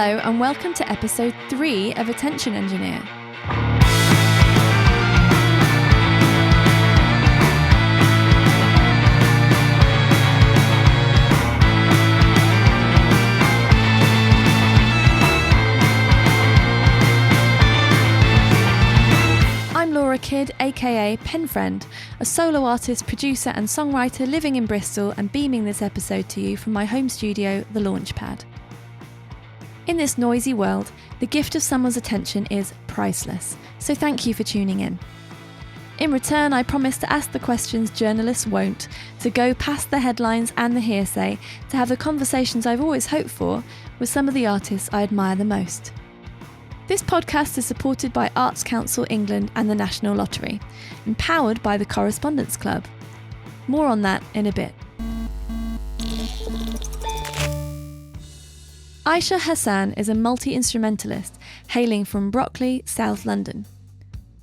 Hello and welcome to episode 3 of Attention Engineer. I'm Laura Kidd, aka Penfriend, a solo artist, producer and songwriter living in Bristol and beaming this episode to you from my home studio, The Launchpad. In this noisy world, the gift of someone's attention is priceless, so thank you for tuning in. In return, I promise to ask the questions journalists won't, to go past the headlines and the hearsay, to have the conversations I've always hoped for with some of the artists I admire the most. This podcast is supported by Arts Council England and the National Lottery, empowered by the Correspondent Club. More on that in a bit. Ayse Hassan is a multi-instrumentalist hailing from Brockley, South London.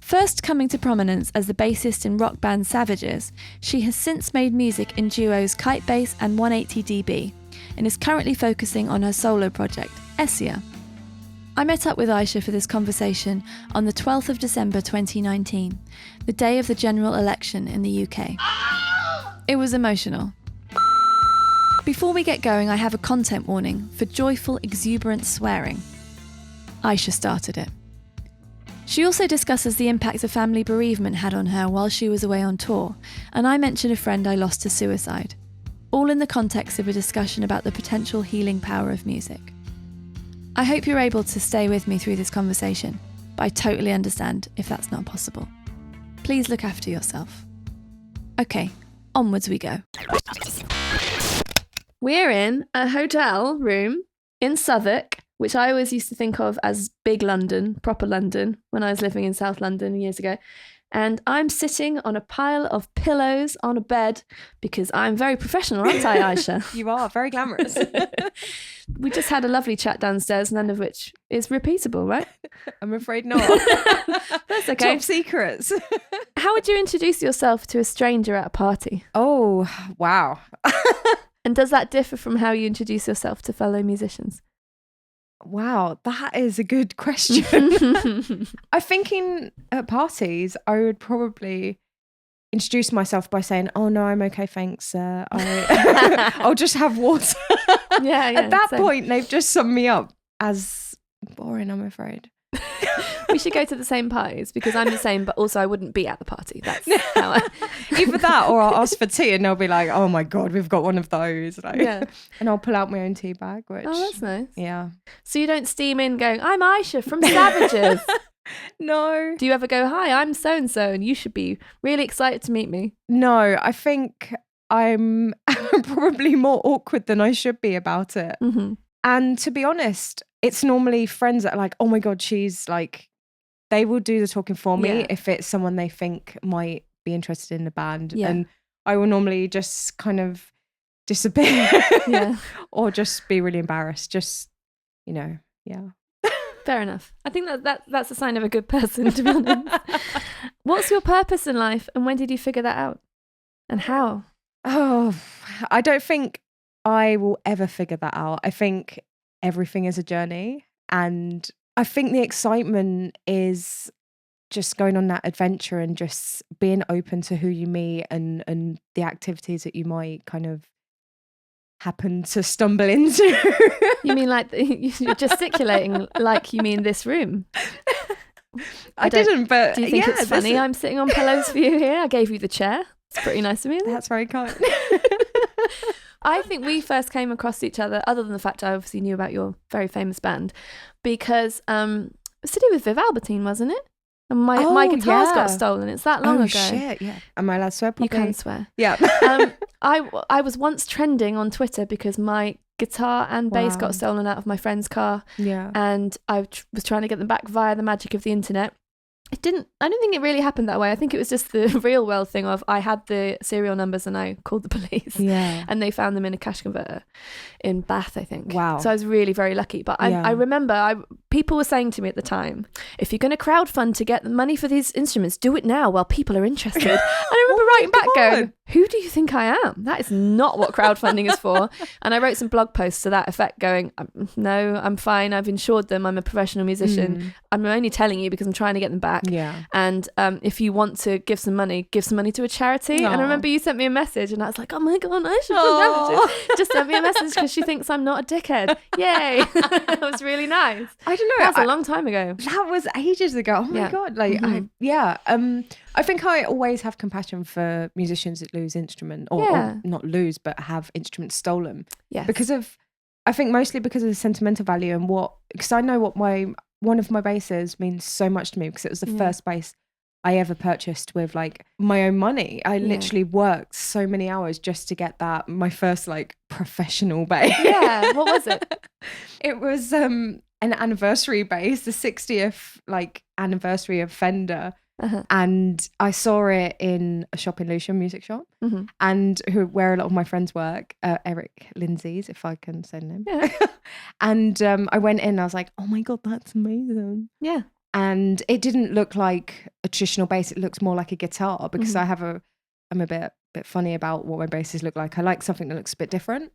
First coming to prominence as the bassist in rock band Savages, she has since made music in duos Kitebase and 180dB and is currently focusing on her solo project, Ayse. I met up with Ayse for this conversation on the 12th of December 2019, the day of the general election in the UK. It was emotional. Before we get going, I have a content warning for joyful, exuberant swearing. Ayse started it. She also discusses the impact a family bereavement had on her while she was away on tour, and I mention a friend I lost to suicide, all in the context of a discussion about the potential healing power of music. I hope you're able to stay with me through this conversation, but I totally understand if that's not possible. Please look after yourself. Okay, onwards we go. We're in a hotel room in Southwark, which I always used to think of as big London, proper London, when I was living in South London years ago. And I'm sitting on a pile of pillows on a bed because I'm very professional, aren't I, Ayse? You are, very glamorous. We just had a lovely chat downstairs, none of which is repeatable, right? I'm afraid not. That's okay. Top secrets. How would you introduce yourself to a stranger at a party? Oh, wow. And does that differ from how you introduce yourself to fellow musicians? Wow, that is a good question. I think at parties, I would probably introduce myself by saying, "Oh no, I'm okay, thanks. I'll just have water." Yeah. At that same. point, they've just summed me up as boring, I'm afraid. We should go to the same parties because I'm the same, but also I wouldn't be at the party. That's how Either that or I'll ask for tea and they'll be like, "Oh my God, we've got one of those." Like, Yeah. And I'll pull out my own tea bag, which... Oh, that's nice. Yeah. So you don't steam in going, "I'm Ayse from Savages." No. Do you ever go, "Hi, I'm so-and-so and you should be really excited to meet me"? No, I think I'm probably more awkward than I should be about it. Mm-hmm. And to be honest, it's normally friends that are like, "Oh my God, she's like..." They will do the talking for me if it's someone they think might be interested in the band. Yeah. And I will normally just kind of disappear or just be really embarrassed. Just, yeah. Fair enough. I think that's a sign of a good person, to be honest. What's your purpose in life and when did you figure that out? And how? Oh, I don't think I will ever figure that out. I think everything is a journey, and I think the excitement is just going on that adventure and just being open to who you meet and the activities that you might kind of happen to stumble into. You mean like you're gesticulating like you mean this room? I didn't, but do you think it's funny I'm sitting on pillows for you here? I gave you the chair. It's pretty nice of me. That's very kind. I think we first came across each other, other than the fact I obviously knew about your very famous band, because it was to do with Viv Albertine, wasn't it? And my guitars got stolen. It's that long ago. Shit, yeah. Am I allowed to swear properly? You can swear. Yeah. I was once trending on Twitter because my guitar and bass got stolen out of my friend's car. Yeah. And I was trying to get them back via the magic of the internet. I don't think it really happened that way. I think it was just the real world thing of I had the serial numbers and I called the police. Yeah. And they found them in a cash converter in Bath, I think. Wow. So I was really very lucky. But I remember people were saying to me at the time, if you're going to crowdfund to get the money for these instruments, do it now while people are interested. And I remember writing back going, who do you think I am? That is not what crowdfunding is for. And I wrote some blog posts to that effect going, no, I'm fine. I've insured them. I'm a professional musician. I'm only telling you because I'm trying to get them back. Yeah. And if you want to give some money to a charity. Aww. And I remember you sent me a message and I was like, oh my God, I should have just sent me a message because she thinks I'm not a dickhead. Yay. That was really nice. I don't know. That was a long time ago. That was ages ago. Oh my God. Like, I think I always have compassion for musicians that lose instrument or not lose, but have instruments stolen. Yes. I think mostly because of the sentimental value and because I know what one of my basses means so much to me because it was the first bass I ever purchased with like my own money. I literally worked so many hours just to get my first like professional bass. Yeah. What was it? It was an anniversary bass, the 60th like anniversary of Fender. And I saw it in a shop in Lucian, music shop, and where a lot of my friends work, Eric Lindsay's, if I can say the name. Yeah. And I went in and I was like, oh my God, that's amazing. Yeah. And it didn't look like a traditional bass. It looks more like a guitar because I'm a bit funny about what my basses look like. I like something that looks a bit different.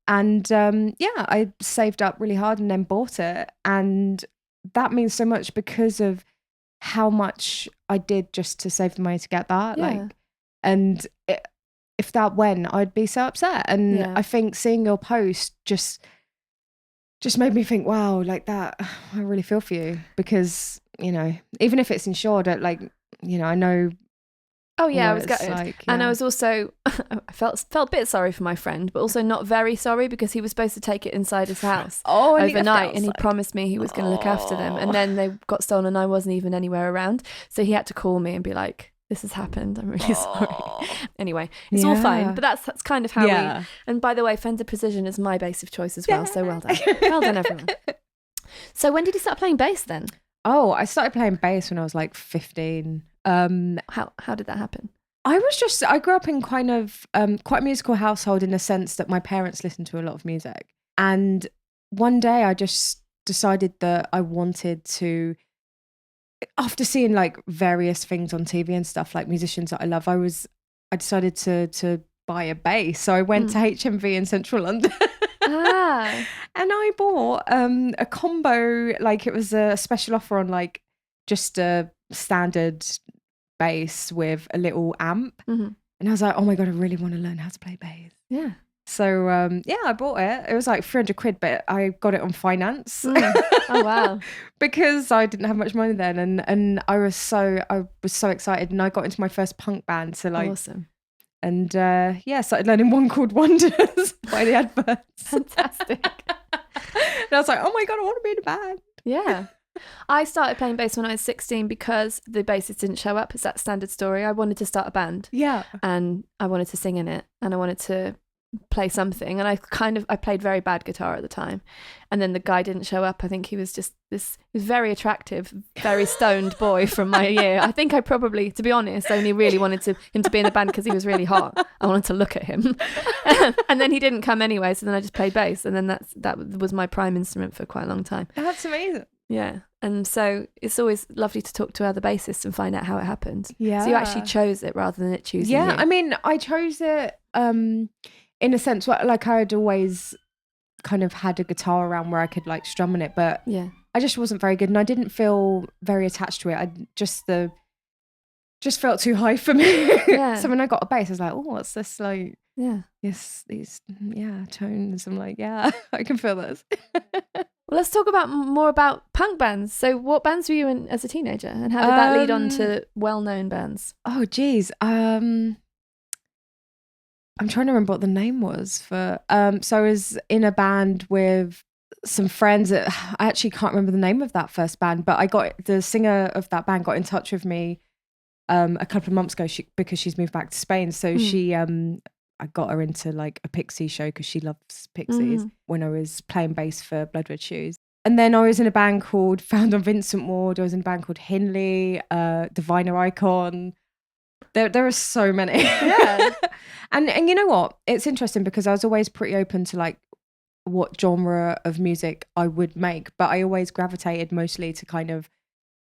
And I saved up really hard and then bought it. And that means so much because of how much I did just to save the money to get that. If that went, I'd be so upset. And I think seeing your post just made me think, wow, like that, I really feel for you because, even if it's insured, I know. Oh yeah, I was gutted. Like, and I was also, I felt a bit sorry for my friend, but also not very sorry because he was supposed to take it inside his house overnight and he promised me he was going to look after them. And then they got stolen and I wasn't even anywhere around. So he had to call me and be like, this has happened. I'm really sorry. Anyway, it's all fine, but that's kind of how we, and by the way, Fender Precision is my bass of choice as well. So well done. Well done, everyone. So when did you start playing bass then? Oh, I started playing bass when I was like 15. How did that happen? I grew up in kind of quite a musical household in the sense that my parents listened to a lot of music. And one day I just decided that I wanted to, after seeing like various things on TV and stuff, like musicians that I love, I decided to buy a bass. So I went to HMV in central London. And I bought a combo, like it was a special offer on like just a standard bass with a little amp. And I was like, oh my God, I really want to learn how to play bass. Yeah. So I bought it. It was like 300 quid, but I got it on finance. Oh wow. Because I didn't have much money then, and I was so excited, and I got into my first punk band. So like awesome. And started learning One Chord Wonders by the adverts. Fantastic. And I was like, oh my God, I want to be in a band. Yeah. I started playing bass when I was 16 because the bassist didn't show up. It's that standard story. I wanted to start a band. Yeah. And I wanted to sing in it and I wanted to play something. And I played very bad guitar at the time. And then the guy didn't show up. I think he was just he was very attractive, very stoned boy from my year. I think I probably, to be honest, only really wanted him to be in the band because he was really hot. I wanted to look at him. And then he didn't come anyway. So then I just played bass. And then that was my prime instrument for quite a long time. That's amazing. Yeah. And so it's always lovely to talk to other bassists and find out how it happened. Yeah. So you actually chose it rather than it choosing you. Yeah. I mean, I chose it in a sense where like I had always kind of had a guitar around where I could like strum on it, but yeah, I just wasn't very good and I didn't feel very attached to it. I just felt too high for me. Yeah. So when I got a bass, I was like, oh, what's this like? Yeah. Yes, these tones. I'm like, yeah, I can feel this. Well, let's talk more about punk bands. So what bands were you in as a teenager and how did that lead on to well-known bands? Oh, geez. I'm trying to remember what the name was for. So I was in a band with some friends. I actually can't remember the name of that first band, but the singer of that band got in touch with me a couple of months ago because she's moved back to Spain. So I got her into like a Pixie show because she loves Pixies when I was playing bass for Blood Red Shoes. And then I was in a band called Found on Vincent Ward. I was in a band called Hindley, Diviner Icon. There are so many. Yeah. And you know what? It's interesting because I was always pretty open to like what genre of music I would make, but I always gravitated mostly to kind of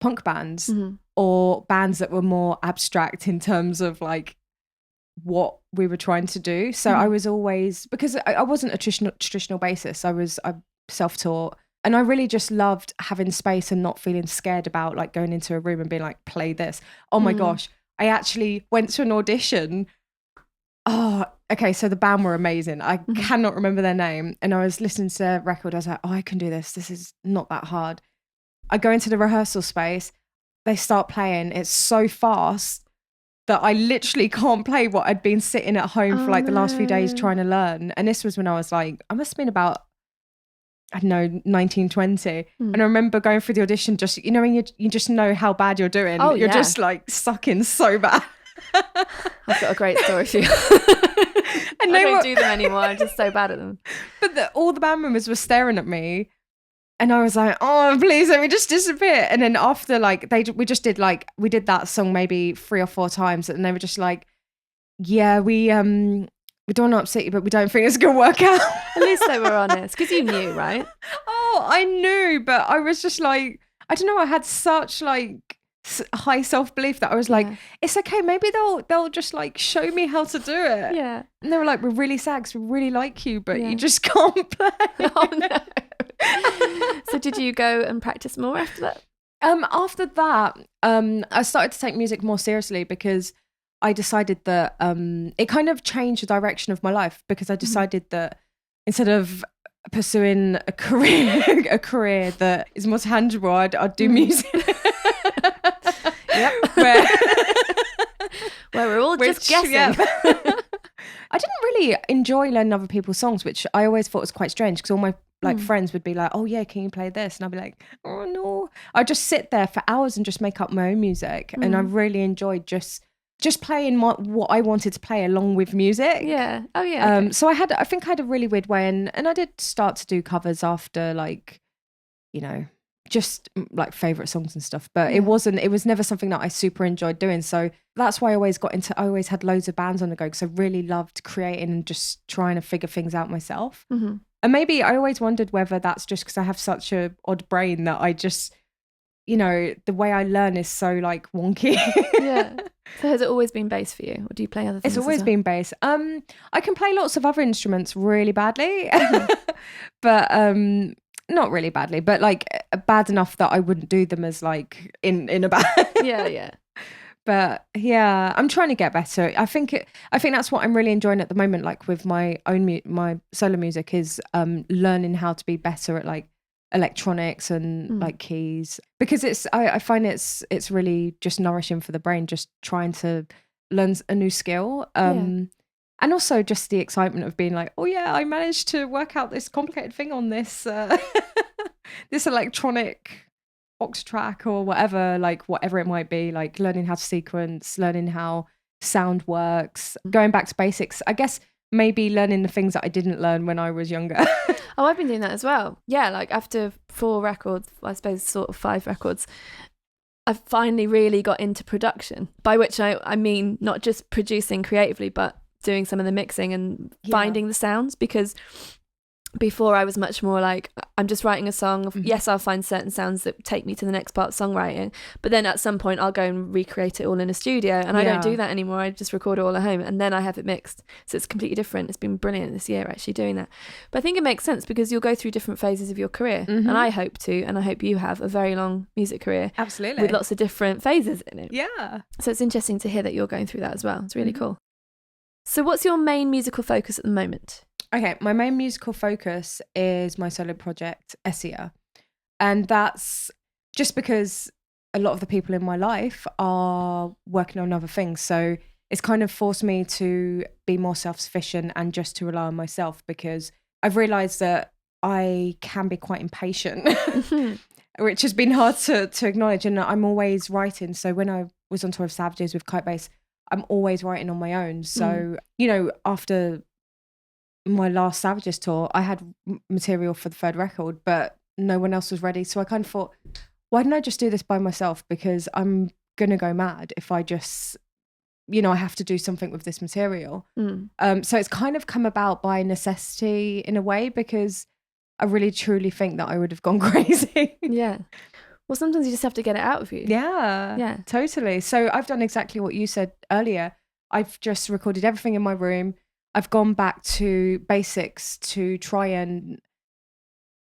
punk bands or bands that were more abstract in terms of like what we were trying to do. So I was always, because I wasn't a traditional bassist, I'm self-taught, and I really just loved having space and not feeling scared about like going into a room and being like, play this. Oh my gosh, I actually went to an audition. Oh, okay, so the band were amazing. I cannot remember their name, and I was listening to their record. I was like, oh, I can do this. This is not that hard. I go into the rehearsal space, they start playing. It's so fast that I literally can't play what I'd been sitting at home for like the last few days trying to learn. And this was when I was like, I must have been about, I don't know, 19, 20. And I remember going through the audition, just, you know, when you just know how bad you're doing. Oh, you're yeah. just like sucking so bad. I've got a great story for you. And I don't do them anymore. I'm just so bad at them. But all the band members were staring at me. And I was like, oh, please let me just disappear. And then after like, we did that song maybe 3 or 4 times. And they were just like, yeah, we don't want to upset you, but we don't think it's going to work out. At least they were honest, because you knew, right? Oh, I knew, but I was just like, I don't know. I had such like high self-belief that I was like, it's okay. Maybe they'll just like show me how to do it. Yeah. And they were like, we're really sad because we really like you, but you just can't play. Oh no. So did you go and practice more after that? After that, I started to take music more seriously because I decided that it kind of changed the direction of my life, because I decided that instead of pursuing a career that is more tangible, I'd do music. Yep. Where we're all just guessing. Yep. I didn't really enjoy learning other people's songs, which I always thought was quite strange, because all my like friends would be like, oh yeah, can you play this? And I'd be like, oh no. I'd just sit there for hours and just make up my own music. And I really enjoyed just playing what I wanted to play along with music. Yeah. Oh yeah. Okay. So I think I had a really weird way, and I did start to do covers after, like, you know, just like favorite songs and stuff, but it was never something that I super enjoyed doing. So that's why I always had loads of bands on the go, because I really loved creating and just trying to figure things out myself. And maybe I always wondered whether that's just because I have such a odd brain that I just, you know, the way I learn is so like wonky. Yeah. So has it always been bass for you, or do you play other things? It's always been bass. I can play lots of other instruments really badly, but not really badly, but like bad enough that I wouldn't do them as like in a band. Yeah. But yeah, I'm trying to get better. I think that's what I'm really enjoying at the moment, like with my own my solo music, is learning how to be better at like electronics and like keys, because I find it's really just nourishing for the brain, just trying to learn a new skill. And also just the excitement of being like, oh yeah, I managed to work out this complicated thing on this this electronic box track or whatever it might be, like learning how to sequence, learning how sound works, going back to basics. I guess maybe learning the things that I didn't learn when I was younger. Oh, I've been doing that as well. Yeah, like after 4 records, I suppose sort of 5 records, I finally really got into production, by which I mean not just producing creatively, but doing some of the mixing and finding the sounds, because before I was much more like, I'm just writing a song. Yes, I'll find certain sounds that take me to the next part of songwriting, but then at some point I'll go and recreate it all in a studio, and I don't do that anymore. I just record it all at home and then I have it mixed. So it's completely different. It's been brilliant this year actually doing that. But I think it makes sense, because you'll go through different phases of your career, and I hope you have a very long music career. Absolutely. With lots of different phases in it. Yeah. So it's interesting to hear that you're going through that as well. It's really cool. So what's your main musical focus at the moment? Okay, my main musical focus is my solo project, Essia. And that's just because a lot of the people in my life are working on other things. So it's kind of forced me to be more self-sufficient and just to rely on myself, because I've realised that I can be quite impatient, which has been hard to acknowledge. And I'm always writing. So when I was on tour of Savages with Kitebase, I'm always writing on my own. So, you know, after my last Savages tour, I had material for the 3rd record, but no one else was ready. So I kind of thought, why didn't I just do this by myself? Because I'm going to go mad if I just, I have to do something with this material. So it's kind of come about by necessity in a way, because I really truly think that I would have gone crazy. Yeah. Well, sometimes you just have to get it out of you. Yeah, totally. So I've done exactly what you said earlier. I've just recorded everything in my room. I've gone back to basics to try and,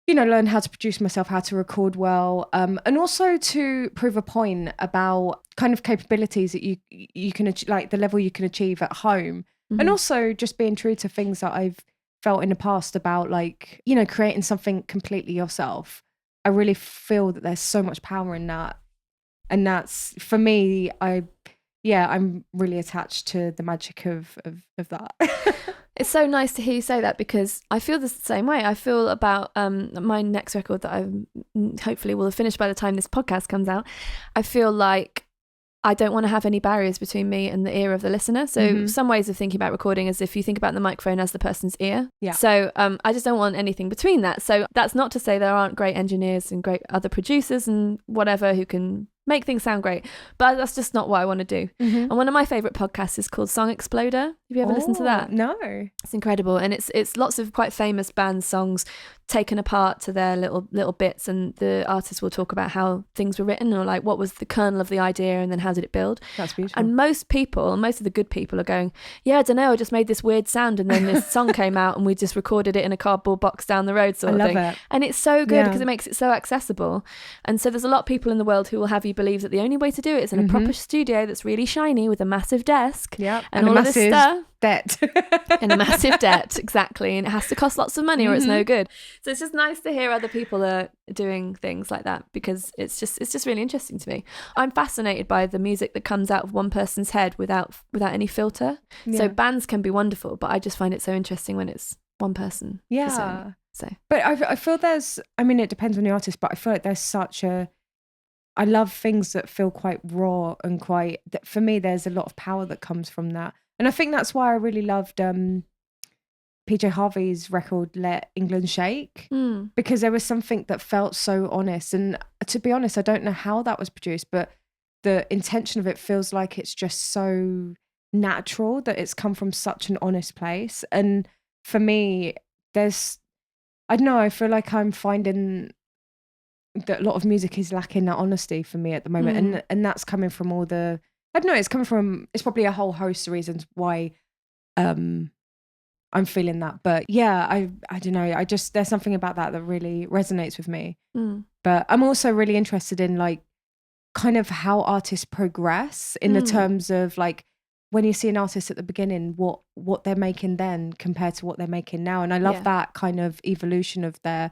learn how to produce myself, how to record well, and also to prove a point about kind of capabilities that you can like the level you can achieve at home, and also just being true to things that I've felt in the past about, like, creating something completely yourself. I really feel that there's so much power in that, and that's for me. I'm really attached to the magic of that. It's so nice to hear you say that, because I feel the same way. I feel about my next record that I hopefully will have finished by the time this podcast comes out. I feel like I don't want to have any barriers between me and the ear of the listener. So some ways of thinking about recording is if you think about the microphone as the person's ear. Yeah. So I just don't want anything between that. So that's not to say there aren't great engineers and great other producers and whatever who can make things sound great, but that's just not what I want to do. And one of my favorite podcasts is called Song Exploder. Have you ever listened to that? No. It's incredible, and it's lots of quite famous band songs taken apart to their little bits, and the artists will talk about how things were written, or like what was the kernel of the idea and then how did it build. That's beautiful. And most of the good people are going, yeah, I don't know, I just made this weird sound and then this song came out and we just recorded it in a cardboard box down the road sort of thing. It. And it's so good because it makes it so accessible. And so there's a lot of people in the world who will have you believe that the only way to do it is in a proper studio that's really shiny with a massive desk and all of this stuff. Debt. And a massive debt, exactly. And it has to cost lots of money or it's no good. So it's just nice to hear other people are doing things like that, because it's just really interesting to me. I'm fascinated by the music that comes out of one person's head without any filter. So bands can be wonderful, but I just find it so interesting when it's one person. Yeah. So, but I feel it depends on the artist, but I feel like there's I love things that feel quite raw and for me, there's a lot of power that comes from that. And I think that's why I really loved PJ Harvey's record, Let England Shake, because there was something that felt so honest. And to be honest, I don't know how that was produced, but the intention of it feels like it's just so natural, that it's come from such an honest place. And for me, I don't know, I feel like I'm finding that a lot of music is lacking that honesty for me at the moment. And that's coming from all the... I don't know, it's probably a whole host of reasons why I'm feeling that. But yeah, I don't know. There's something about that really resonates with me. But I'm also really interested in like kind of how artists progress in the terms of like when you see an artist at the beginning, what they're making then compared to what they're making now. And I love that kind of evolution of their,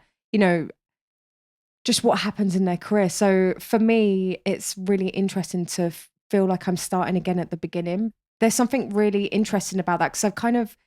just what happens in their career. So for me, it's really interesting to feel like I'm starting again at the beginning. There's something really interesting about that, because I've kind of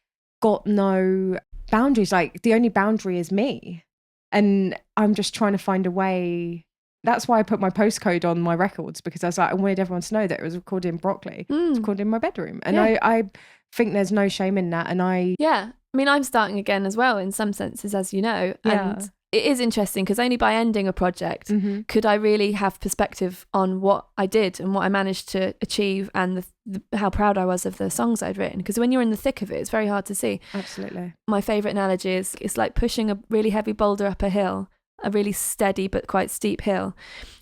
got no boundaries. Like the only boundary is me, and I'm just trying to find a way. That's why I put my postcode on my records, because I was like, I wanted everyone to know that it was recorded in Brockley. It was recorded in my bedroom, and I think there's no shame in that. And I'm starting again as well in some senses, as you know, and it is interesting because only by ending a project could I really have perspective on what I did and what I managed to achieve, and how proud I was of the songs I'd written. Because when you're in the thick of it, it's very hard to see. Absolutely. My favourite analogy is it's like pushing a really heavy boulder up a hill, a really steady but quite steep hill,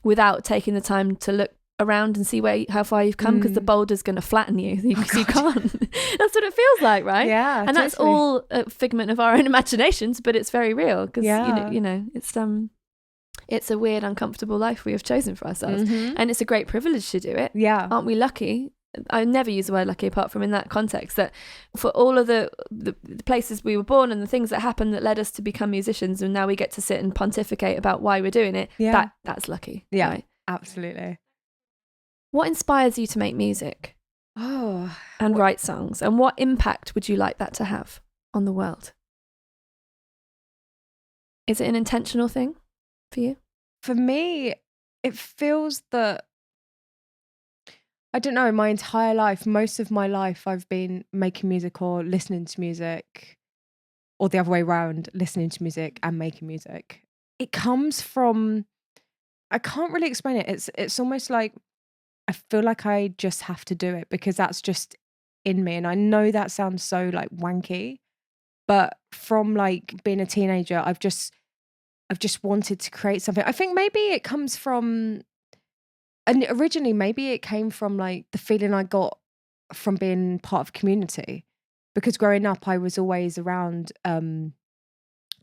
without taking the time to look around and see how far you've come, because the boulder's going to flatten you. You can't. That's what it feels like, right? Yeah, and that's all a figment of our own imaginations, but it's very real, because it's a weird, uncomfortable life we have chosen for ourselves, and it's a great privilege to do it. Yeah, aren't we lucky? I never use the word lucky apart from in that context, that for all of the places we were born and the things that happened that led us to become musicians, and now we get to sit and pontificate about why we're doing it. That's lucky. Yeah, right? Absolutely. What inspires you to make music? And write songs? And what impact would you like that to have on the world? Is it an intentional thing for you? For me, it feels that, I don't know, my entire life, most of my life, I've been making music or listening to music, or the other way around, listening to music and making music. it comes from, I can't really explain it. It's almost like I feel like I just have to do it because that's just in me. And I know that sounds so like wanky, but from like being a teenager, I've just wanted to create something. I think maybe it comes from, and originally maybe it came from like the feeling I got from being part of community, because growing up I was always around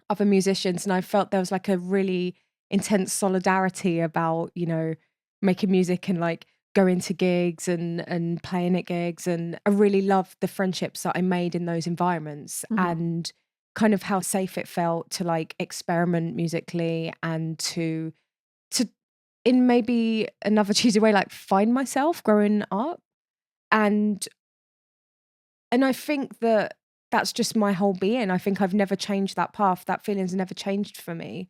other musicians, and I felt there was like a really intense solidarity about, you know, making music and like going to gigs and playing at gigs. And I really loved the friendships that I made in those environments, and kind of how safe it felt to like experiment musically and to in maybe another cheesy way, like find myself growing up. And I think that that's just my whole being. I think I've never changed that path. That feeling's never changed for me.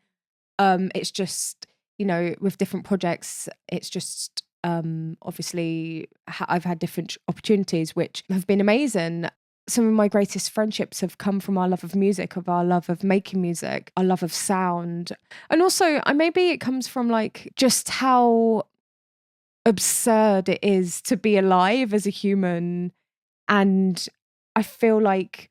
It's just, you know, with different projects, it's just obviously I've had different opportunities which have been amazing. Some of my greatest friendships have come from our love of music, of our love of making music, our love of sound. And also, maybe it comes from like just how absurd it is to be alive as a human. And I feel like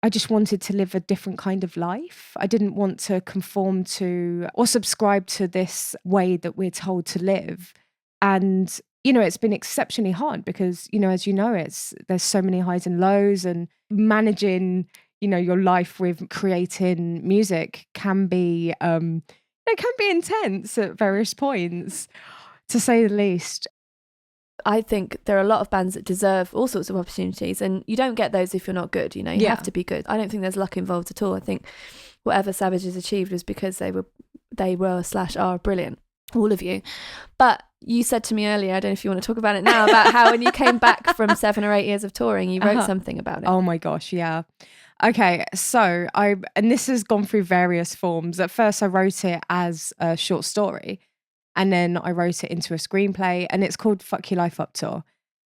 I just wanted to live a different kind of life. I didn't want to conform to or subscribe to this way that we're told to live. And, you know, it's been exceptionally hard because, you know, as you know, there's so many highs and lows, and managing, you know, your life with creating music can be, it can be intense at various points, to say the least. I think there are a lot of bands that deserve all sorts of opportunities, and you don't get those if you're not good. You know, you have to be good. I don't think there's luck involved at all. I think whatever Savages achieved was because they were/are brilliant, all of you. But you said to me earlier, I don't know if you want to talk about it now, about how when you came back from 7 or 8 years of touring, you wrote something about it. Oh my gosh, yeah. Okay, so and this has gone through various forms. At first I wrote it as a short story, and then I wrote it into a screenplay, and it's called Fuck Your Life Up Tour.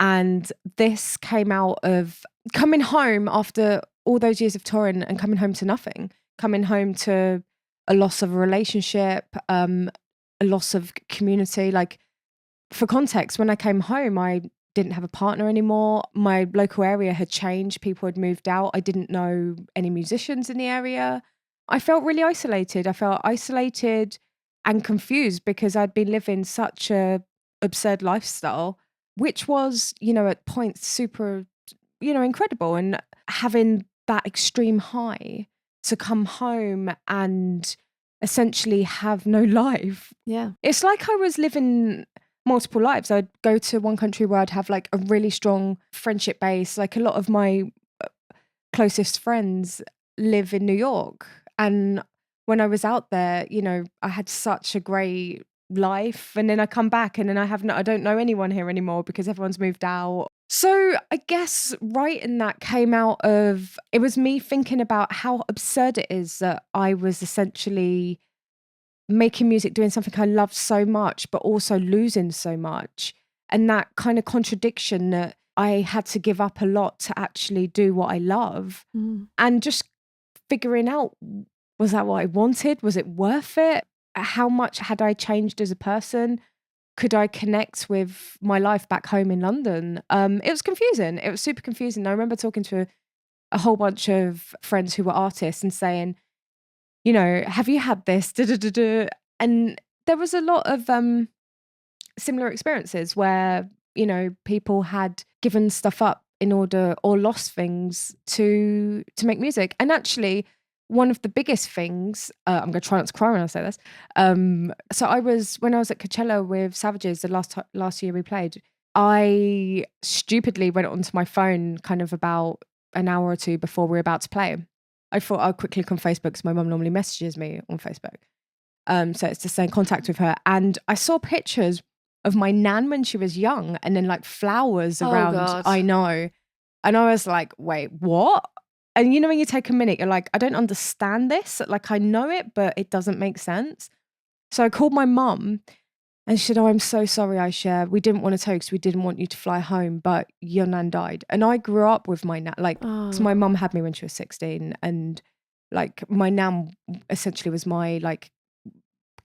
And this came out of coming home after all those years of touring and coming home to nothing, coming home to a loss of a relationship, a loss of community. Like, for context, when I came home, I didn't have a partner anymore. My local area had changed. People had moved out. I didn't know any musicians in the area. I felt really isolated. I felt isolated and confused because I'd been living such a absurd lifestyle, which was, you know, at points super, you know, incredible. And having that extreme high to come home and essentially have no life. Yeah. It's like I was living multiple lives. I'd go to one country where I'd have like a really strong friendship base. Like, a lot of my closest friends live in New York. And when I was out there, you know, I had such a great life. And then I come back and then I don't know anyone here anymore because everyone's moved out. So I guess writing that came out of, it was me thinking about how absurd it is that I was essentially making music, doing something I loved so much, but also losing so much. And that kind of contradiction that I had to give up a lot to actually do what I love. And just figuring out, was that what I wanted? Was it worth it? How much had I changed as a person? Could I connect with my life back home in London? It was confusing. It was super confusing. I remember talking to a whole bunch of friends who were artists and saying, you know, have you had this? And there was a lot of similar experiences where, you know, people had given stuff up in order, or lost things to make music. And actually, one of the biggest things, I'm going to try not to cry when I say this. So when I was at Coachella with Savages, the last year we played, I stupidly went onto my phone kind of about an hour or two before we were about to play. I thought I'd quickly click on Facebook because my mum normally messages me on Facebook. So it's to stay in contact with her. And I saw pictures of my nan when she was young, and then like flowers around. God. I know. And I was like, wait, what? And you know, when you take a minute, you're like, I don't understand this. Like, I know it, but it doesn't make sense. So I called my mum and she said, oh, I'm so sorry, Ayse. We didn't want to tell you because we didn't want you to fly home, but your nan died. And I grew up with my nan. Like, so my mum had me when she was 16. And like, my nan essentially was my like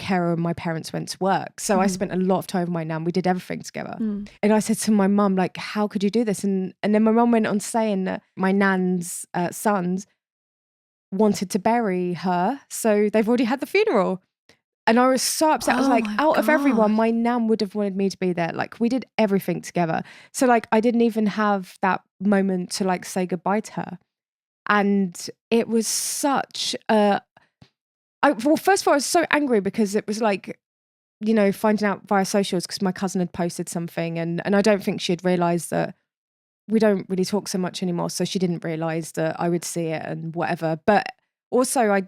carer and my parents went to work. So I spent a lot of time with my nan. We did everything together. And I said to my mum, like, how could you do this? And then my mum went on saying that my nan's sons wanted to bury her. So they've already had the funeral. And I was so upset. I was like, out of everyone, my nan would have wanted me to be there. Like, we did everything together. So like, I didn't even have that moment to like say goodbye to her. And it was such a... well, first of all, I was so angry because it was like, you know, finding out via socials because my cousin had posted something and I don't think she had realised that we don't really talk so much anymore. So she didn't realise that I would see it and whatever. But also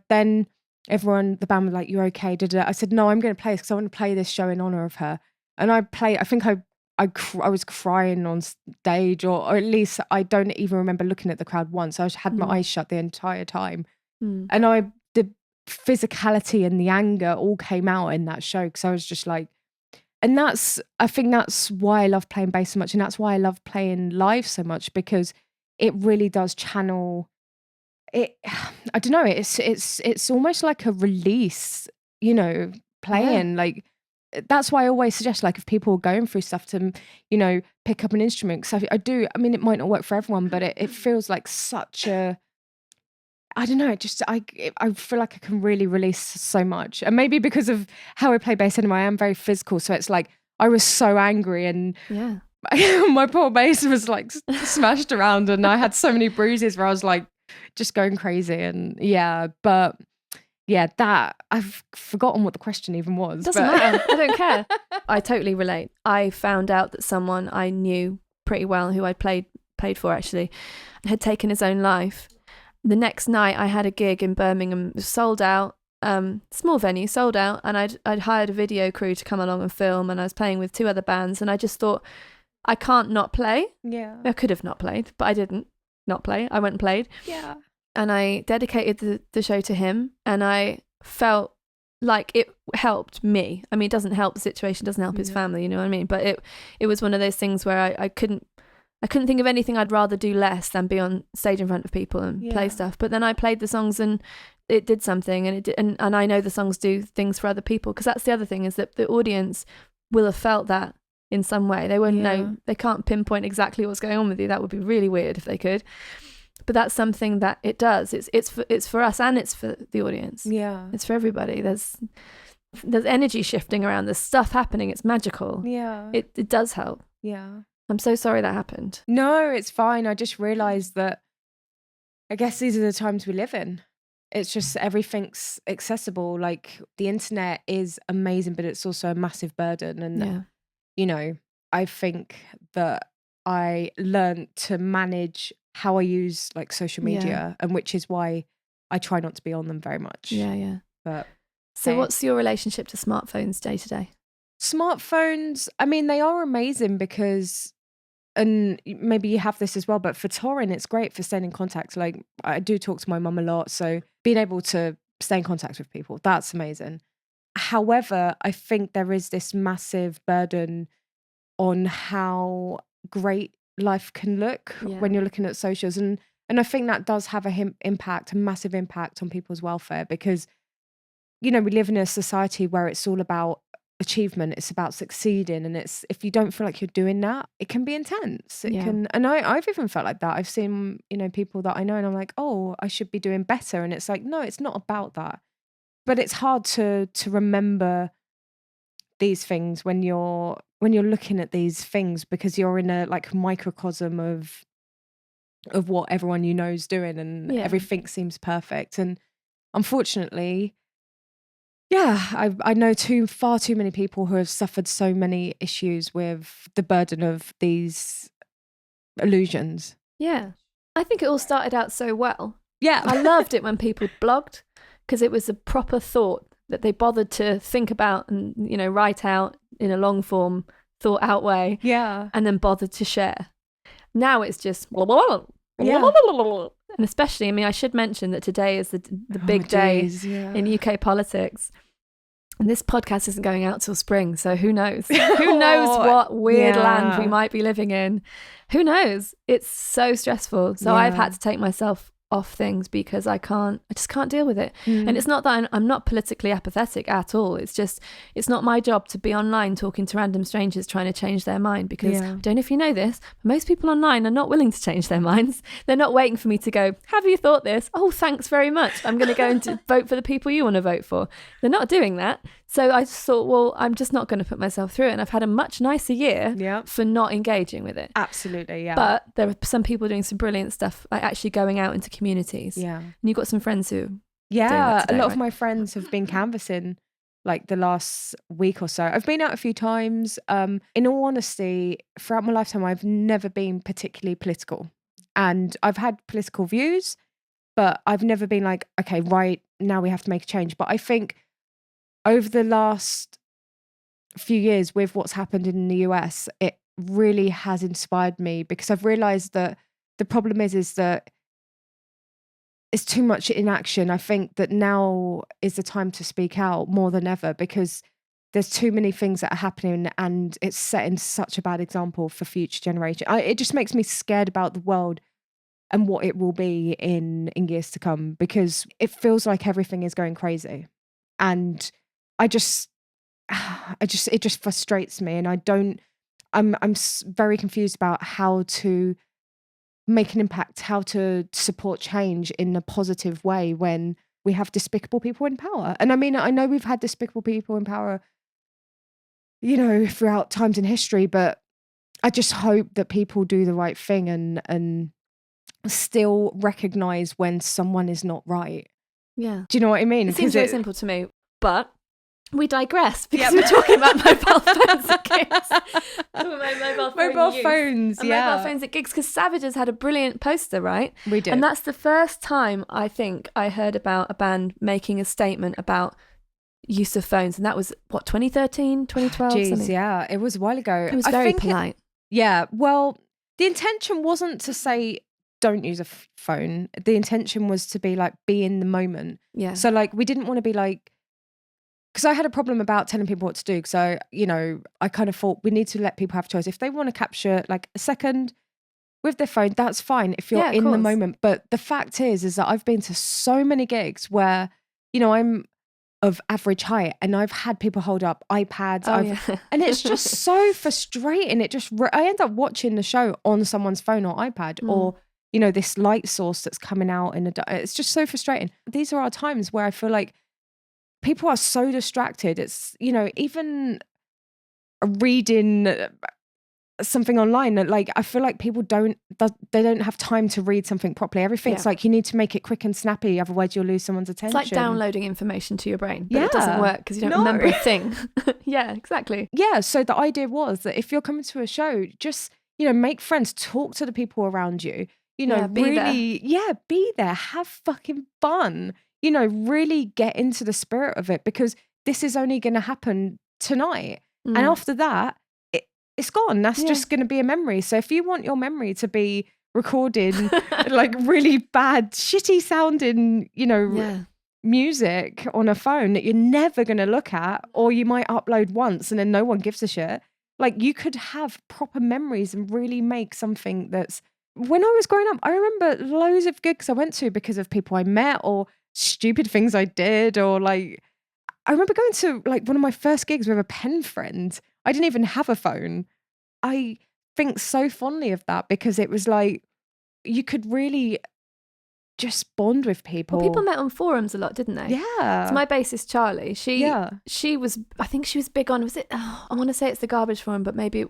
everyone, the band was like, you're okay. I said, no, I'm going to play this because I want to play this show in honour of her. And I think I was crying on stage or at least I don't even remember looking at the crowd once. I had my eyes shut the entire time. And the physicality and the anger all came out in that show because I was just like, and I think that's why I love playing bass so much and that's why I love playing live so much because it really does channel it. I don't know, it's almost like a release, you know, playing like that's why I always suggest like if people are going through stuff to, you know, pick up an instrument because I mean it might not work for everyone but it feels like such a, I don't know, I feel like I can really release so much. And maybe because of how I play bass anyway, I am very physical. So it's like, I was so angry and my poor bass was like smashed around and I had so many bruises where I was like just going crazy and that I've forgotten what the question even was. Doesn't matter. I don't care. I totally relate. I found out that someone I knew pretty well who I played for actually had taken his own life. The next night I had a gig in Birmingham, sold out, small venue, sold out, and I'd hired a video crew to come along and film, and I was playing with 2 other bands, and I just thought, I can't not play. Yeah. I could have not played, but I didn't not play. I went and played. Yeah. And I dedicated the show to him, and I felt like it helped me. I mean, it doesn't help the situation, doesn't help his family, you know what I mean? But it was one of those things where I couldn't think of anything I'd rather do less than be on stage in front of people and play stuff. But then I played the songs and it did something, and and I know the songs do things for other people because that's the other thing is that the audience will have felt that in some way. They won't know, they can't pinpoint exactly what's going on with you. That would be really weird if they could. But that's something that it does. It's for us and it's for the audience. Yeah, it's for everybody. There's energy shifting around. There's stuff happening. It's magical. Yeah, it does help. Yeah. I'm so sorry that happened. No, it's fine. I just realised that I guess these are the times we live in. It's just everything's accessible. Like the internet is amazing, but it's also a massive burden. And, you know, I think that I learned to manage how I use like social media and which is why I try not to be on them very much. Yeah, yeah. But so what's your relationship to smartphones day to day? Smartphones, I mean, they are amazing because, and maybe you have this as well, but for touring, it's great for staying in contact. Like, I do talk to my mum a lot, so being able to stay in contact with people, that's amazing. However, I think there is this massive burden on how great life can look when you're looking at socials. And I think that does have a massive impact on people's welfare because, you know, we live in a society where it's all about achievement, it's about succeeding, and it's if you don't feel like you're doing that, it can be intense. It can, and I've even felt like that. I've seen, you know, people that I know and I'm like, oh, I should be doing better, and it's like, no, it's not about that. But it's hard to remember these things when you're looking at these things because you're in a like microcosm of what everyone you know is doing, and everything seems perfect. And unfortunately, I know far too many people who have suffered so many issues with the burden of these illusions. Yeah. I think it all started out so well. Yeah. I loved it when people blogged because it was a proper thought that they bothered to think about and, you know, write out in a long form, thought out way. Yeah. And then bothered to share. Now it's just blah, blah, blah, blah, blah, blah, blah. And especially, I mean, I should mention that today is the big day in UK politics. And this podcast isn't going out till spring, so who knows? Who knows what weird land we might be living in? Who knows? It's so stressful. So I've had to take myself off things because I just can't deal with it. And it's not that I'm not politically apathetic at all. It's just, it's not my job to be online talking to random strangers trying to change their mind, because I don't know if you know this, but most people online are not willing to change their minds. They're not waiting for me to go, have you thought this? Oh, thanks very much. I'm going to go and vote for the people you want to vote for. They're not doing that. So I just thought, well, I'm just not going to put myself through it. And I've had a much nicer year for not engaging with it. Absolutely, yeah. But there are some people doing some brilliant stuff, like actually going out into communities. Yeah. And you've got some friends who doing that today, a lot of my friends have been canvassing like the last week or so. I've been out a few times. In all honesty, throughout my lifetime, I've never been particularly political. And I've had political views, but I've never been like, okay, right, now we have to make a change. But I think over the last few years with what's happened in the US, it really has inspired me, because I've realized that the problem is that it's too much inaction. I think that now is the time to speak out more than ever, because there's too many things that are happening and it's setting such a bad example for future generations. It just makes me scared about the world and what it will be in years to come, because it feels like everything is going crazy. And it just frustrates me, and I'm very confused about how to make an impact, how to support change in a positive way when we have despicable people in power. And I mean, I know we've had despicable people in power, you know, throughout times in history, but I just hope that people do the right thing and still recognize when someone is not right. Yeah. Do you know what I mean? It seems very simple to me, but we digress because we're talking about mobile phones at gigs. Mobile phones at gigs, because Savages had a brilliant poster, right? We did. And that's the first time I think I heard about a band making a statement about use of phones. And that was, what, 2013, 2012? Jeez, something? Yeah. It was a while ago. It was very polite. Well, the intention wasn't to say don't use a phone. The intention was to be like, be in the moment. Yeah. So like, we didn't want to be like, because I had a problem about telling people what to do. So, you know, I kind of thought we need to let people have choice. If they want to capture like a second with their phone, that's fine if you're in the moment. But the fact is that I've been to so many gigs where, you know, I'm of average height and I've had people hold up iPads. And it's just so frustrating. I end up watching the show on someone's phone or iPad or, you know, this light source that's coming out it's just so frustrating. These are our times where I feel like people are so distracted. It's, you know, even reading something online, like I feel like people don't have time to read something properly. Everything's like you need to make it quick and snappy, otherwise you'll lose someone's attention. It's like downloading information to your brain, but it doesn't work because you don't remember a thing. Yeah, exactly. Yeah, so the idea was that if you're coming to a show, just, you know, make friends, talk to the people around you, you know, be there, have fucking fun. You know, really get into the spirit of it, because this is only going to happen tonight. And after that, it's gone. That's just going to be a memory. So if you want your memory to be recorded like really bad, shitty sounding, you know, music on a phone that you're never going to look at, or you might upload once and then no one gives a shit. Like, you could have proper memories and really make something that's... When I was growing up, I remember loads of gigs I went to because of people I met or stupid things I did, or like I remember going to like one of my first gigs with a Penfriend. I didn't even have a phone. I think so fondly of that because it was like you could really just bond with people. Well, people met on forums a lot, didn't they? Yeah. So my bassist Charlie, she was, I think she was big on, was it? Oh, I want to say it's the Garbage forum, but maybe it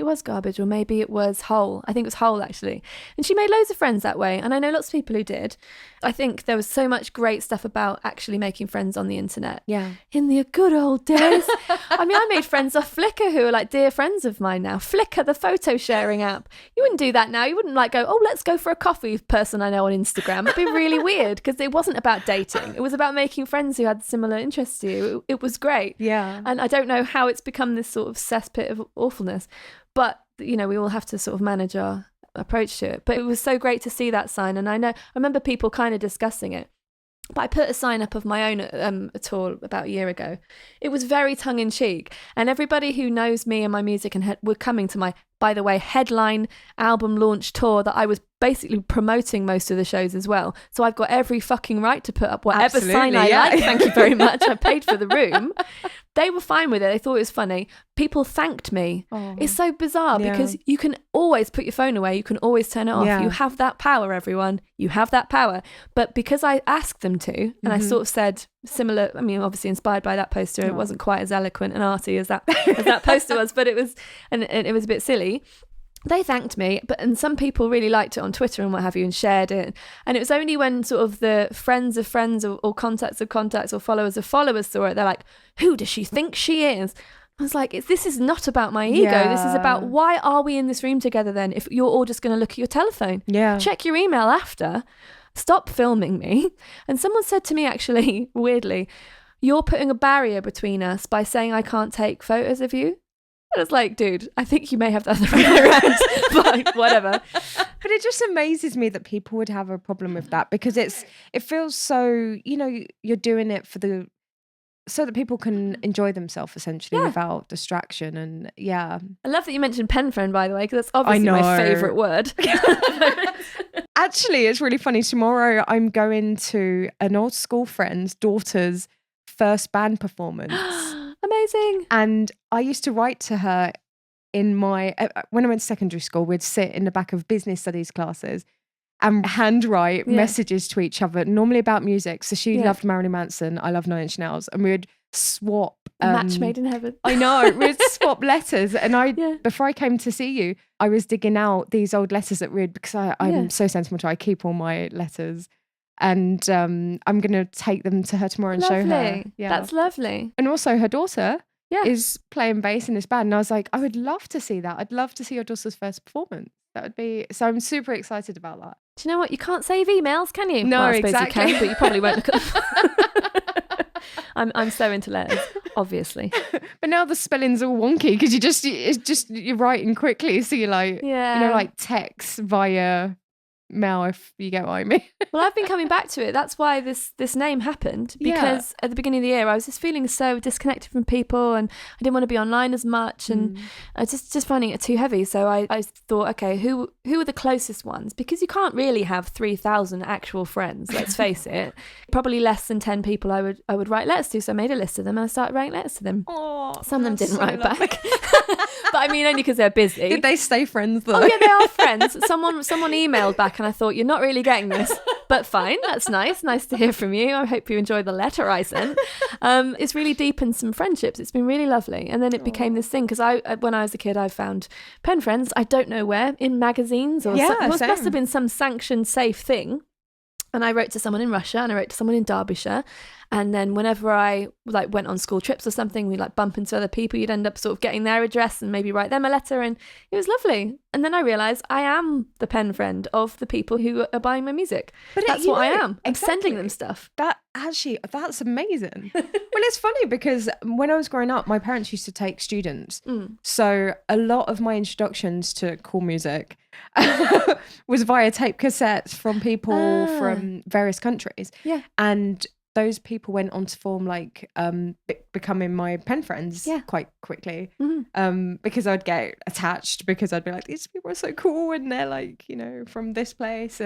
was Garbage, or maybe it was Hole. I think it was Hole actually. And she made loads of friends that way, and I know lots of people who did. I think there was so much great stuff about actually making friends on the internet. Yeah. In the good old days. I mean, I made friends off Flickr who are like dear friends of mine now. Flickr, the photo sharing app. You wouldn't do that now. You wouldn't like go, oh, let's go for a coffee with person I know on Instagram. It'd be really weird because it wasn't about dating. It was about making friends who had similar interests to you. It was great. Yeah. And I don't know how it's become this sort of cesspit of awfulness. But, you know, we all have to sort of manage our approach to it. But it was so great to see that sign. And I remember people kind of discussing it. But I put a sign up of my own at a tour about a year ago. It was very tongue-in-cheek. And everybody who knows me and my music and were coming to my, by the way, headline album launch tour that I was basically promoting most of the shows as well. So I've got every fucking right to put up whatever sign I like. Thank you very much. I paid for the room. They were fine with it. They thought it was funny. People thanked me. Oh. It's so bizarre because you can always put your phone away. You can always turn it off. You have that power, everyone. You have that power. But because I asked them to, and I sort of said similar, I mean, obviously inspired by that poster, it wasn't quite as eloquent and arty as that poster was, but it was, and it was a bit silly. They thanked me, and some people really liked it on Twitter and what have you and shared it. And it was only when sort of the friends of friends or contacts of contacts or followers of followers saw it, they're like, who does she think she is? I was like, this is not about my ego. Yeah. This is about, why are we in this room together then if you're all just going to look at your telephone? Yeah. Check your email after. Stop filming me. And someone said to me, actually, weirdly, you're putting a barrier between us by saying I can't take photos of you. I was like, dude, I think you may have the other way around. But whatever. But it just amazes me that people would have a problem with that, because it feels so, you're doing it so that people can enjoy themselves essentially without distraction. And I love that you mentioned Penfriend, by the way, because that's obviously my favourite word. Actually, it's really funny. Tomorrow I'm going to an old school friend's daughter's first band performance. Amazing. And I used to write to her when I went to secondary school. We'd sit in the back of business studies classes and handwrite messages to each other, normally about music. So she loved Marilyn Manson, I love 9 Inch Nails, and we would swap. Match made in heaven. I know. We'd swap letters. And before I came to see you, I was digging out these old letters that we'd, because I'm so sentimental. I keep all my letters. And I'm going to take them to her tomorrow and show her. Yeah, that's lovely. And also her daughter is playing bass in this band. And I was like, I would love to see that. I'd love to see your daughter's first performance. That would be, so I'm super excited about that. Do you know what? You can't save emails, can you? No, well, I exactly. Suppose you can, but you probably won't look at them. I'm so into letters, obviously. But now the spelling's all wonky because you're writing quickly. So you're like, like text via mail, if you get what I mean. Well, I've been coming back to it. That's why this name happened, because at the beginning of the year I was just feeling so disconnected from people, and I didn't want to be online as much, and I was just finding it too heavy. So I thought, okay, who are the closest ones? Because you can't really have 3,000 actual friends, let's face it. Probably less than 10 people I would write letters to. So I made a list of them and I started writing letters to them. Oh, some of them didn't write back. But I mean, only because they're busy. Did they stay friends though? Oh yeah, they are friends. Someone emailed back and I thought, you're not really getting this, but fine, that's nice to hear from you. I hope you enjoyed the letter I sent. It's really deepened some friendships. It's been really lovely. And then it became this thing, because when I was a kid I found pen friends, I don't know where, in magazines or must have been some sanctioned safe thing. And I wrote to someone in Russia and I wrote to someone in Derbyshire. And then whenever I went on school trips or something, we'd bump into other people. You'd end up sort of getting their address and maybe write them a letter. And it was lovely. And then I realised I am the pen friend of the people who are buying my music. But that's what I am. I'm sending them stuff. That's amazing. Well, it's funny because when I was growing up, my parents used to take students. So a lot of my introductions to cool music was via tape cassettes from people from various countries. Yeah. And those people went on to form becoming my pen friends quite quickly. Because I'd get attached, because I'd be like, these people are so cool and they're from this place.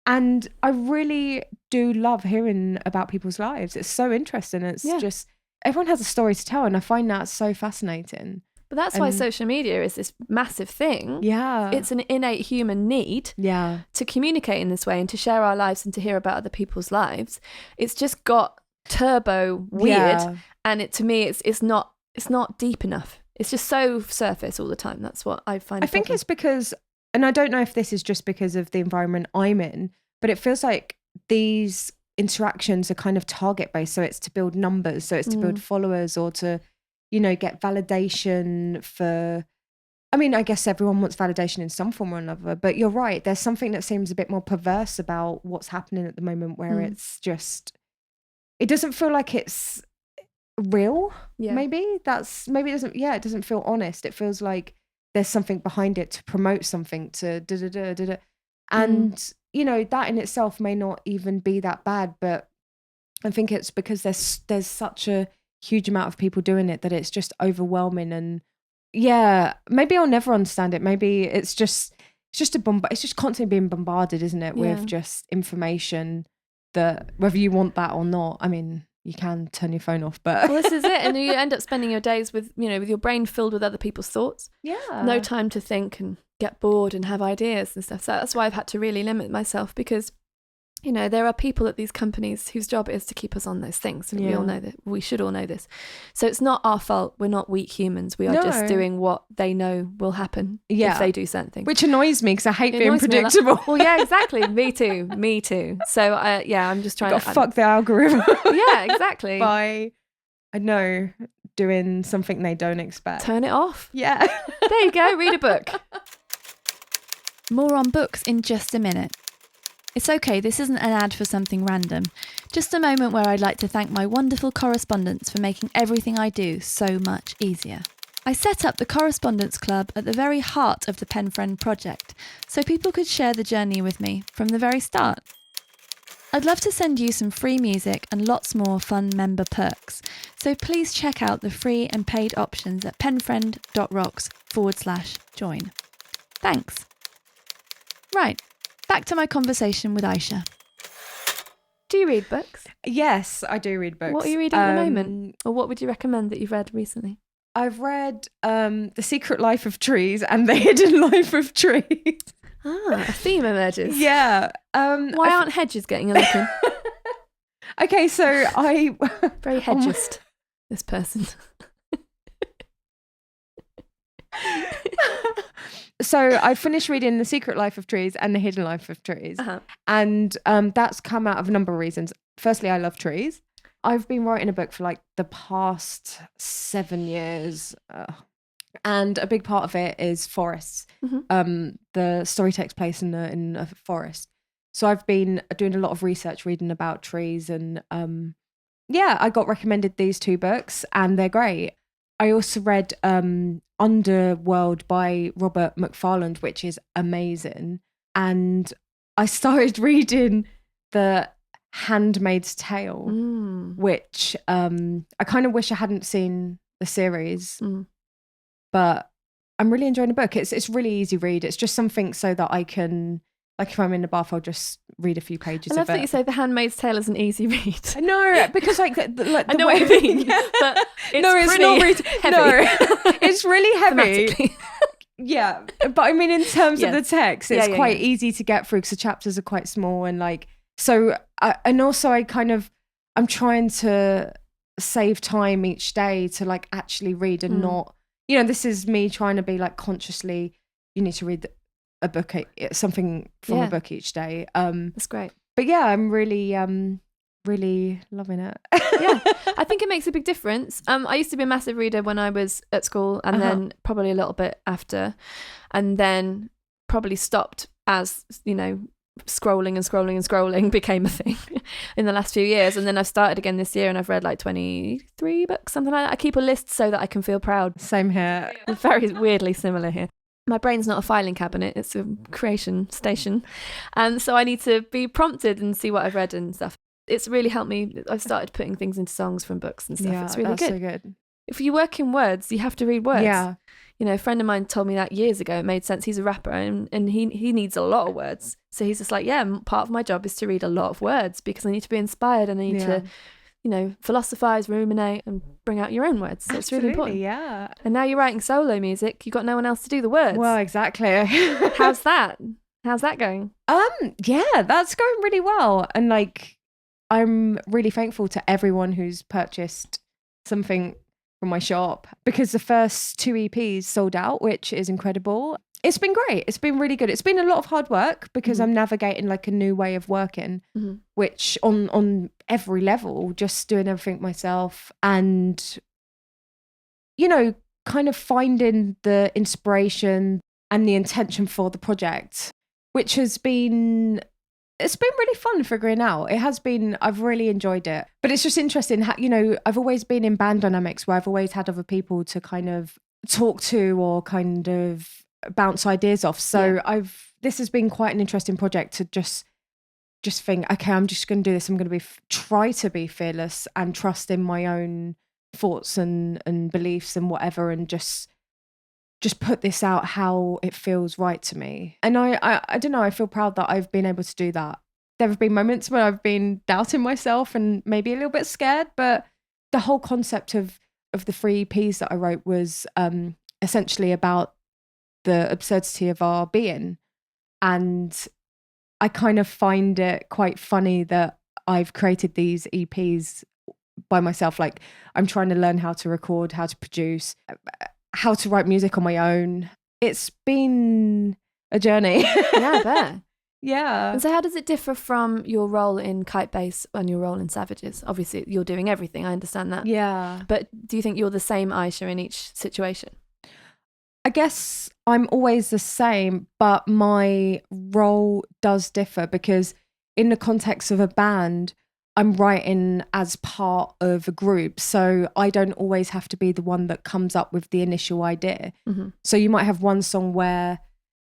And I really do love hearing about people's lives. It's so interesting. It's just, everyone has a story to tell, and I find that so fascinating. But that's why social media is this massive thing. Yeah. It's an innate human need to communicate in this way and to share our lives and to hear about other people's lives. It's just got turbo weird. And to me, it's not deep enough. It's just so surface all the time. That's what I find. I think it's because, and I don't know if this is just because of the environment I'm in, but it feels like these interactions are kind of target based. So it's to build numbers. So it's to build followers, or to get validation for, I mean, I guess everyone wants validation in some form or another, but you're right. There's something that seems a bit more perverse about what's happening at the moment, where it's just, it doesn't feel like it's real. Yeah. Maybe it doesn't feel honest. It feels like there's something behind it to promote something, to and that in itself may not even be that bad, but I think it's because there's such a huge amount of people doing it that it's just overwhelming. And yeah, maybe I'll never understand it. Maybe it's just it's just constantly being bombarded, isn't it, with just information that whether you want that or not. I mean, you can turn your phone off, but well, this is it. And you end up spending your days with, with your brain filled with other people's thoughts. Yeah. No time to think and get bored and have ideas and stuff. So that's why I've had to really limit myself, because there are people at these companies whose job it is to keep us on those things. And we all know that. We should all know this. So it's not our fault. We're not weak humans. We are just doing what they know will happen if they do certain things. Which annoys me because I hate being predictable. Well, yeah, exactly. Me too. So, I'm just trying to fuck the algorithm. Yeah, exactly. By, I know, doing something they don't expect. Turn it off. Yeah. There you go. Read a book. More on books in just a minute. It's okay, this isn't an ad for something random. Just a moment where I'd like to thank my wonderful correspondents for making everything I do so much easier. I set up the Correspondence Club at the very heart of the Penfriend project, so people could share the journey with me from the very start. I'd love to send you some free music and lots more fun member perks, so please check out the free and paid options at penfriend.rocks/join. Thanks. Right. Back to my conversation with Ayse. Do you read books? Yes, I do read books. What are you reading at the moment? Or what would you recommend that you've read recently? I've read The Secret Life of Trees and The Hidden Life of Trees. Ah, a theme emerges. Yeah. Why aren't hedges getting a look in? Okay, so I... Very hedgist, this person. So I finished reading The Secret Life of Trees and The Hidden Life of Trees. And that's come out of a number of reasons. Firstly, I love trees. I've been writing a book for like the past 7 years. And a big part of it is forests. The story takes place in a forest. So I've been doing a lot of research, reading about trees. And I got recommended these 2 books and they're great. I also read Underworld by Robert McFarland, which is amazing. And I started reading The Handmaid's Tale, which I kind of wish I hadn't seen the series, but I'm really enjoying the book. It's really easy read. It's just something so that I can, like if I'm in the bath, I'll just read a few pages of it. I love that you say The Handmaid's Tale is an easy read. No, because like the I know what you mean, but it's not really heavy. No, it's really heavy. Yeah, but I mean in terms of the text, it's quite easy to get through because the chapters are quite small and like so. And also, I'm trying to save time each day to like actually read and not. This is me trying to be like consciously. You need to read a book, something from a book each day. That's great. But yeah, I'm really really loving it. Yeah, I think it makes a big difference. I used to be a massive reader when I was at school, and then probably a little bit after, and then probably stopped as scrolling became a thing in the last few years. And then I've started again this year and I've read like 23 books, something like that. I keep a list so that I can feel proud. Same here. Very weirdly similar here. My brain's not a filing cabinet, it's a creation station. And so I need to be prompted and see what I've read and stuff. It's really helped me. I've started putting things into songs from books and stuff. Yeah, it's really that's good. So good. If you work in words, you have to read words. Yeah. A friend of mine told me that years ago. It made sense. He's a rapper and he needs a lot of words. So he's just like, part of my job is to read a lot of words because I need to be inspired and I need to, philosophize, ruminate and bring out your own words. So it's really important. Yeah. And now you're writing solo music. You've got no one else to do the words. Well, exactly. How's that? How's that going? Yeah, that's going really well. And like, I'm really thankful to everyone who's purchased something from my shop because the first 2 EPs sold out, which is incredible. It's been great. It's been really good. It's been a lot of hard work because I'm navigating like a new way of working, which on every level, just doing everything myself and, kind of finding the inspiration and the intention for the project, which has been... It's been really fun figuring out. It has been, I've really enjoyed it. But it's just interesting how, I've always been in band dynamics where I've always had other people to kind of talk to or kind of bounce ideas off. So this has been quite an interesting project to just just think, okay, I'm just going to do this. I'm going to try to be fearless and trust in my own thoughts and beliefs and whatever, and just put this out how it feels right to me. And I don't know, I feel proud that I've been able to do that. There have been moments where I've been doubting myself and maybe a little bit scared, but the whole concept of the 3 EPs that I wrote was essentially about the absurdity of our being. And I kind of find it quite funny that I've created these EPs by myself. Like, I'm trying to learn how to record, how to produce, how to write music on my own. It's been a journey. Yeah, I bet. Yeah. And so how does it differ from your role in Kitebase and your role in Savages? Obviously, you're doing everything. I understand that. Yeah. But do you think you're the same Ayse in each situation? I guess I'm always the same, but my role does differ because in the context of a band, I'm writing as part of a group. So I don't always have to be the one that comes up with the initial idea. Mm-hmm. So you might have one song where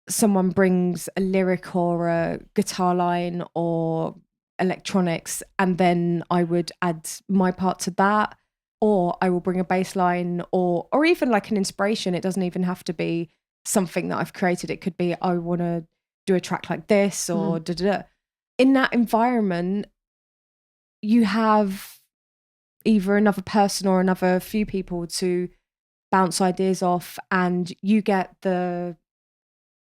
someone brings a lyric or a guitar line or electronics, and then I would add my part to that, or I will bring a bass line or even like an inspiration. It doesn't even have to be something that I've created. It could be, I want to do a track like this or da-da-da. In that environment, you have either another person or another few people to bounce ideas off, and you get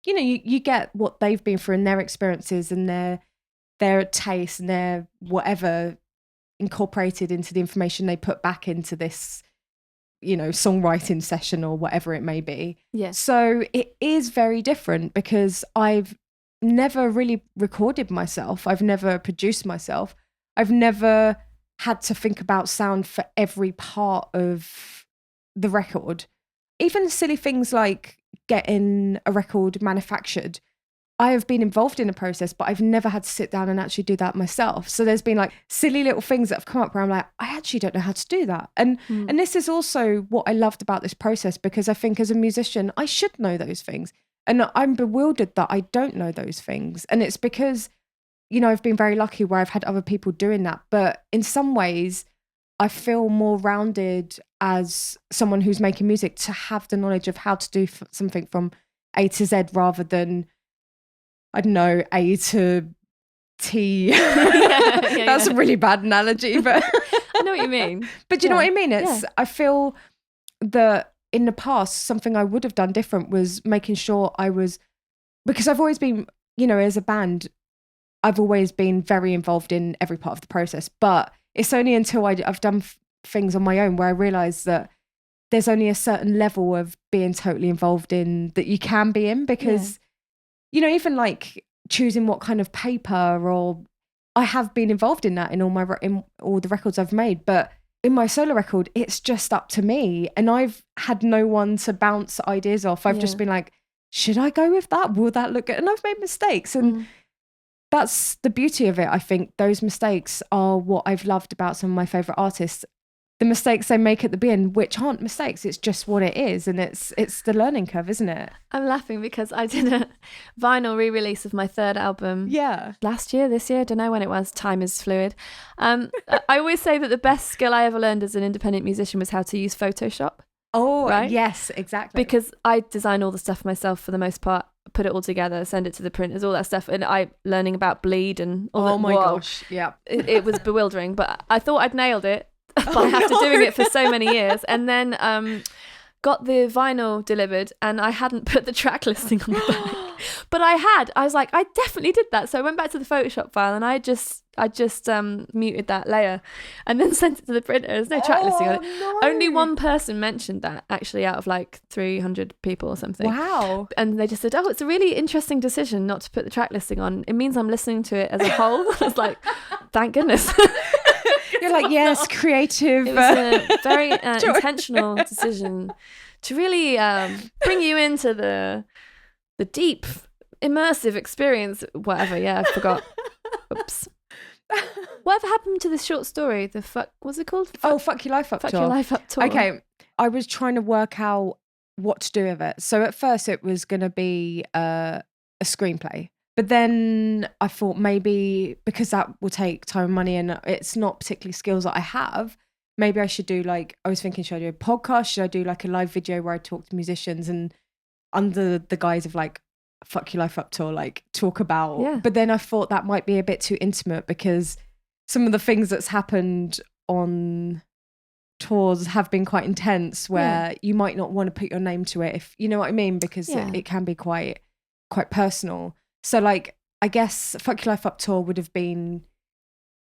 you get what they've been through and their experiences and their taste and their whatever incorporated into the information they put back into this, songwriting session or whatever it may be. Yes. So it is very different because I've never really recorded myself. I've never produced myself. I've never had to think about sound for every part of the record. Even silly things like getting a record manufactured, I have been involved in the process, but I've never had to sit down and actually do that myself. So there's been like silly little things that have come up where I'm like, I actually don't know how to do that. And this is also what I loved about this process, because I think as a musician, I should know those things. And I'm bewildered that I don't know those things. And it's because, I've been very lucky where I've had other people doing that. But in some ways, I feel more rounded as someone who's making music to have the knowledge of how to do something from A to Z rather than, I don't know, A to T. That's a really bad analogy, but I know what you mean. But do you know what I mean? I feel that in the past, something I would have done different was making sure because I've always been, as a band, I've always been very involved in every part of the process. But it's only until I've done things on my own where I realise that there's only a certain level of being totally involved in that you can be in, because, even like choosing what kind of paper, or I have been involved in that in all the records I've made. But in my solo record, it's just up to me, and I've had no one to bounce ideas off. I've just been like, should I go with that? Will that look good? And I've made mistakes, and that's the beauty of it. I think those mistakes are what I've loved about some of my favourite artists. The mistakes they make at the beginning, which aren't mistakes, it's just what it is, and it's the learning curve, isn't it? I'm laughing because I did a vinyl re-release of my 3rd album last year, this year, I don't know when it was, time is fluid. I always say that the best skill I ever learned as an independent musician was how to use Photoshop. Oh, right? Yes, exactly. Because I design all the stuff myself for the most part, put it all together, send it to the printers, all that stuff, and I learning about bleed and all that. Oh my gosh, yeah. It was bewildering, but I thought I'd nailed it by after doing it for so many years, and then got the vinyl delivered, and I hadn't put the track listing on the back. But I was like, I definitely did that. So I went back to the Photoshop file, and I just muted that layer and then sent it to the printer. There's no track listing on it. No. Only one person mentioned that, actually, out of like 300 people or something. Wow. And they just said, oh, it's a really interesting decision not to put the track listing on. It means I'm listening to it as a whole. I was like, thank goodness. You're like, yes, creative. It was a very intentional decision to really bring you into the deep, immersive experience. Whatever, I forgot. Oops. Whatever happened to this short story? What's it called? Fuck Your Life Up Tour. Fuck Your Life Up Tour. Okay, I was trying to work out what to do with it. So at first it was going to be a screenplay. But then I thought maybe because that will take time and money and it's not particularly skills that I have, maybe I should do I was thinking, should I do a podcast? Should I do a live video where I talk to musicians and under the guise of Fuck Your Life Up tour, talk about. Yeah. But then I thought that might be a bit too intimate because some of the things that's happened on tours have been quite intense where you might not want to put your name to it, if you know what I mean, because it can be quite personal. So I guess Fuck Your Life Up tour would have been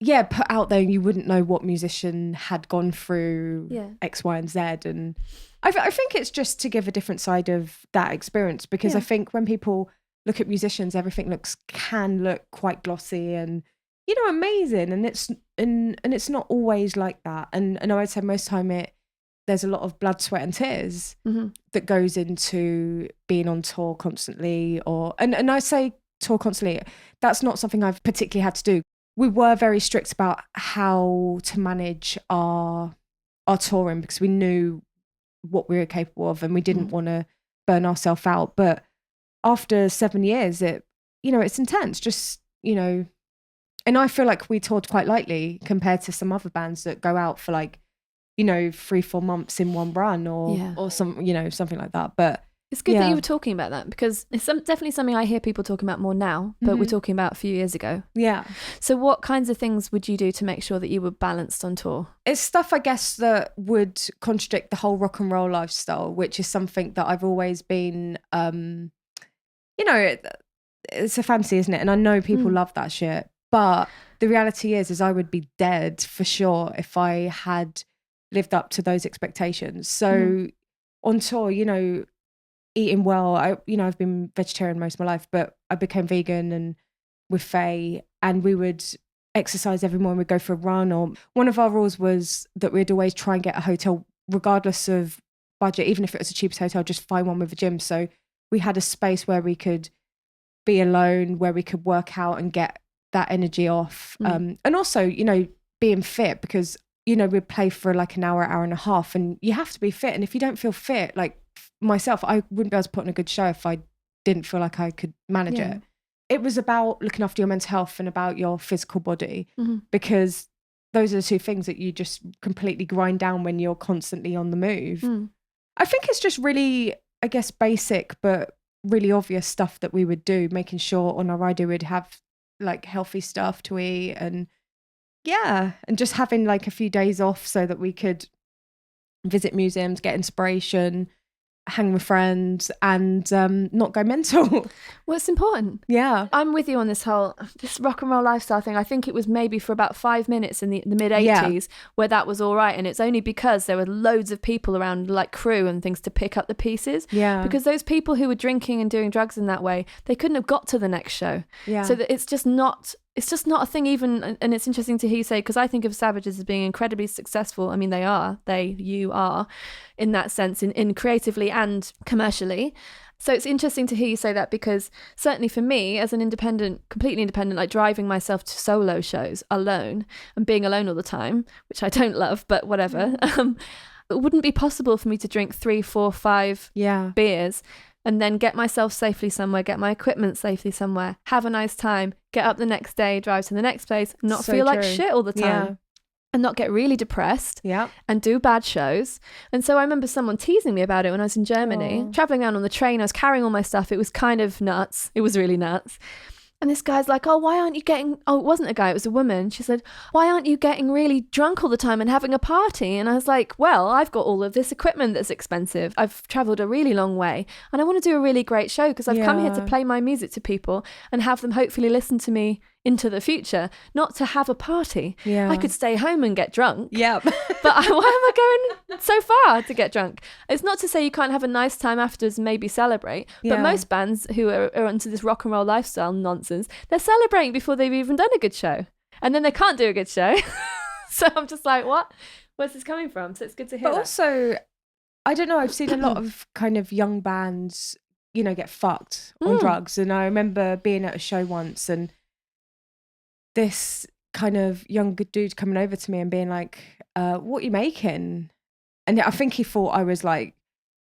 put out there and you wouldn't know what musician had gone through X, Y and Z. And I think it's just to give a different side of that experience, because I think when people look at musicians, everything can look quite glossy and amazing, and it's not always like that. And I would say most time there's a lot of blood, sweat and tears that goes into being on tour constantly, and I say tour constantly, that's not something I've particularly had to do. We were very strict about how to manage our touring because we knew what we were capable of and we didn't want to burn ourselves out. But after 7 years, it's intense, just, and I feel like we toured quite lightly compared to some other bands that go out for 3-4 months in one run or some, something like that. But it's good that you were talking about that, because it's definitely something I hear people talking about more now, but we're talking about a few years ago. Yeah. So what kinds of things would you do to make sure that you were balanced on tour? It's stuff, I guess, that would contradict the whole rock and roll lifestyle, which is something that I've always been, it's a fantasy, isn't it? And I know people love that shit. But the reality is I would be dead for sure if I had lived up to those expectations. So on tour, eating well, I've been vegetarian most of my life, but I became vegan and with Faye, and we would exercise every morning. We'd go for a run, or one of our rules was that we'd always try and get a hotel, regardless of budget, even if it was the cheapest hotel, just find one with a gym. So we had a space where we could be alone, where we could work out and get that energy off. And also, being fit, because, we'd play for an hour and a half, and you have to be fit. And if you don't feel fit, myself, I wouldn't be able to put on a good show if I didn't feel like I could manage it. It was about looking after your mental health and about your physical body, because those are the two things that you just completely grind down when you're constantly on the move. I think it's just really, I guess, basic but really obvious stuff that we would do, making sure on our rider we'd have healthy stuff to eat, and and just having a few days off so that we could visit museums, get inspiration, hang with friends, and not go mental. Well, it's important. Yeah. I'm with you on this rock and roll lifestyle thing. I think it was maybe for about 5 minutes in the mid 80s where that was all right. And it's only because there were loads of people around, crew and things, to pick up the pieces. Yeah. Because those people who were drinking and doing drugs in that way, they couldn't have got to the next show. Yeah. So that it's just not a thing even. And it's interesting to hear you say, because I think of Savages as being incredibly successful. I mean, you are in that sense, in creatively and commercially. So it's interesting to hear you say that, because certainly for me, as an completely independent, driving myself to solo shows alone and being alone all the time, which I don't love, but whatever, it wouldn't be possible for me to drink 3, 4, 5 beers and then get myself safely somewhere, get my equipment safely somewhere, have a nice time, get up the next day, drive to the next place, not feel like shit all the time. And not get really depressed and do bad shows. And so I remember someone teasing me about it when I was in Germany, traveling down on the train. I was carrying all my stuff. It was kind of nuts. It was really nuts. And this guy's like, why aren't you getting... Oh, it wasn't a guy, it was a woman. She said, why aren't you getting really drunk all the time and having a party? And I was like, well, I've got all of this equipment that's expensive. I've travelled a really long way and I want to do a really great show, because I've come here to play my music to people and have them hopefully listen to me into the future, not to have a party. I could stay home and get drunk. But why am I going so far to get drunk? It's not to say you can't have a nice time afterwards and maybe celebrate, but most bands who are into this rock and roll lifestyle nonsense, they're celebrating before they've even done a good show, and then they can't do a good show. So I'm just like, where's this coming from? So it's good to hear. But also, I don't know, I've seen a lot of kind of young bands, get fucked on drugs. And I remember being at a show once, and this kind of young good dude coming over to me and being like, what are you making? And I think he thought I was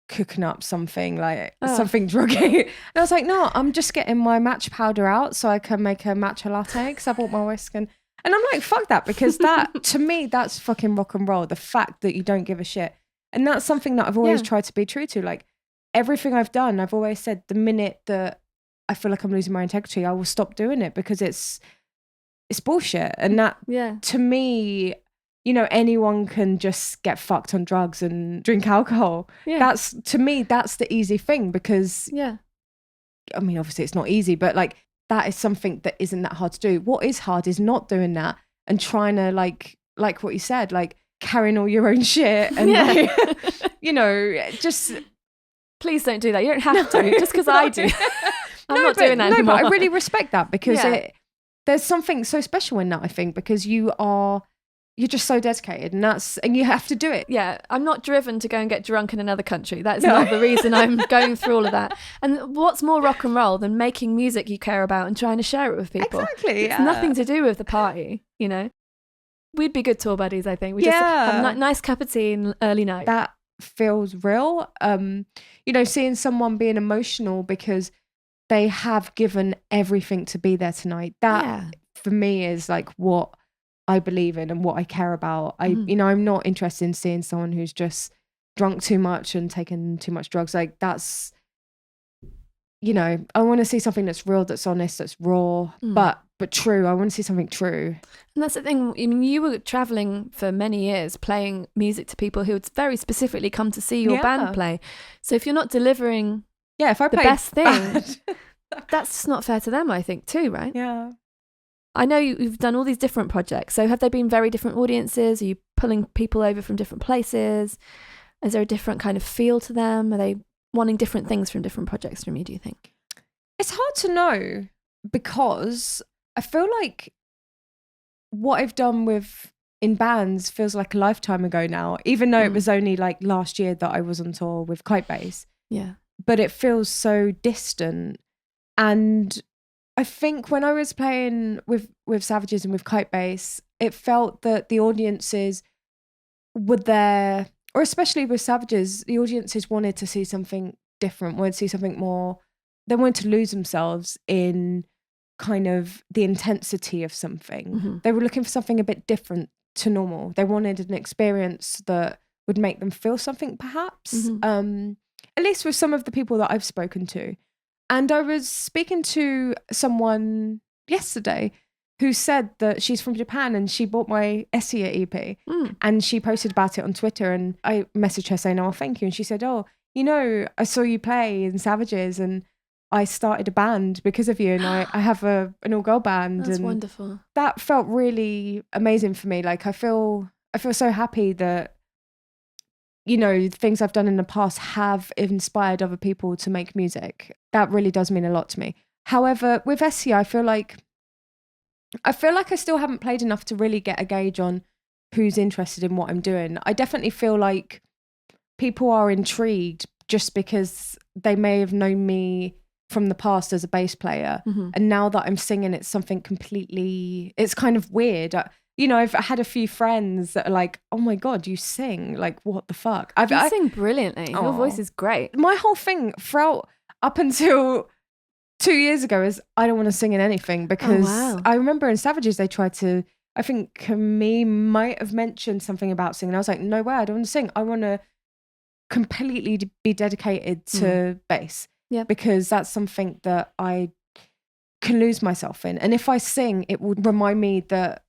cooking up something like something druggy. And I was like, no, I'm just getting my matcha powder out so I can make a matcha latte because I bought my whisk. And I'm like, fuck that, because that, to me, that's fucking rock and roll. The fact that you don't give a shit. And that's something that I've always tried to be true to. Like, everything I've done, I've always said the minute that I feel like I'm losing my integrity, I will stop doing it because it's bullshit. And that, to me, you know, anyone can just get fucked on drugs and drink alcohol. That's, to me, that's the easy thing because, I mean, obviously it's not easy, but like, that is something that isn't that hard to do. What is hard is not doing that and trying to like what you said, like carrying all your own shit and like, you know, just... Please don't do that. You don't have to, just because I do. I'm not doing that anymore. But I really respect that because there's something so special in that, I think, because you're just so dedicated and you have to do it. Yeah, I'm not driven to go and get drunk in another country. That's not the reason I'm going through all of that. And what's more rock and roll than making music you care about and trying to share it with people? Exactly. It's nothing to do with the party, you know? We'd be good tour buddies, I think. We just have a nice cup of tea and early night. That feels real. You know, seeing someone being emotional because they have given everything to be there tonight. That for me is like what I believe in and what I care about. You know, I'm not interested in seeing someone who's just drunk too much and taken too much drugs. Like that's, you know, I want to see something that's real, that's honest, that's raw, but true. I want to see something true. And that's the thing. I mean, you were traveling for many years playing music to people who would very specifically come to see your band play. So if you're not delivering if I the best thing, that's just not fair to them, I think, too, right? Yeah. I know you've done all these different projects. So have they been very different audiences? Are you pulling people over from different places? Is there a different kind of feel to them? Are they wanting different things from different projects from you, do you think? It's hard to know because I feel like what I've done in bands feels like a lifetime ago now, even though it was only like last year that I was on tour with Kitebase. Yeah. But it feels so distant. And I think when I was playing with Savages and with Kitebase, it felt that the audiences were there, or especially with Savages, the audiences wanted to see something different, wanted to see something more. They wanted to lose themselves in kind of the intensity of something. They were looking for something a bit different to normal. They wanted an experience that would make them feel something, perhaps, at least with some of the people that I've spoken to. And I was speaking to someone yesterday who said that she's from Japan and she bought my Essia EP and she posted about it on Twitter, and I messaged her saying, oh, thank you. And she said, oh, you know, I saw you play in Savages and I started a band because of you, and I have an all-girl band. That's and wonderful. That felt really amazing for me. Like I feel so happy that, you know, things I've done in the past have inspired other people to make music. That really does mean a lot to me. However, with Essia, I feel like I still haven't played enough to really get a gauge on who's interested in what I'm doing. I definitely feel like people are intrigued just because they may have known me from the past as a bass player. And now that I'm singing, it's something completely, it's kind of weird. You know, I've had a few friends that are like, oh my God, you sing? Like, what the fuck? You sing brilliantly. Your voice is great. My whole thing throughout up until 2 years ago is I don't want to sing in anything because I remember in Savages they tried to, I think Camille might have mentioned something about singing. I was like, no way, I don't want to sing. I want to completely be dedicated to bass. Yeah. Because that's something that I can lose myself in. And if I sing, it would remind me that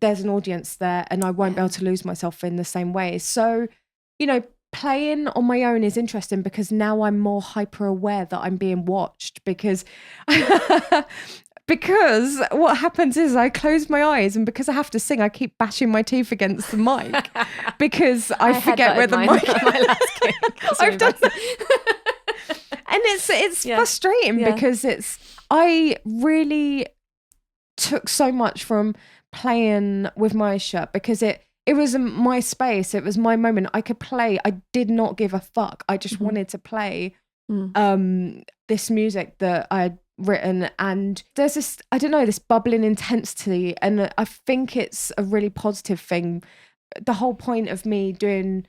there's an audience there and I won't be able to lose myself in the same way. So, you know, playing on my own is interesting because now I'm more hyper aware that I'm being watched because because what happens is I close my eyes and because I have to sing, I keep bashing my teeth against the mic because I forget where the mic is. I've done that. And it's frustrating because I really took so much from playing with my shirt because it was my space. It was my moment. I could play. I did not give a fuck. I just wanted to play this music that I'd written. And there's this, I don't know, this bubbling intensity. And I think it's a really positive thing. The whole point of me doing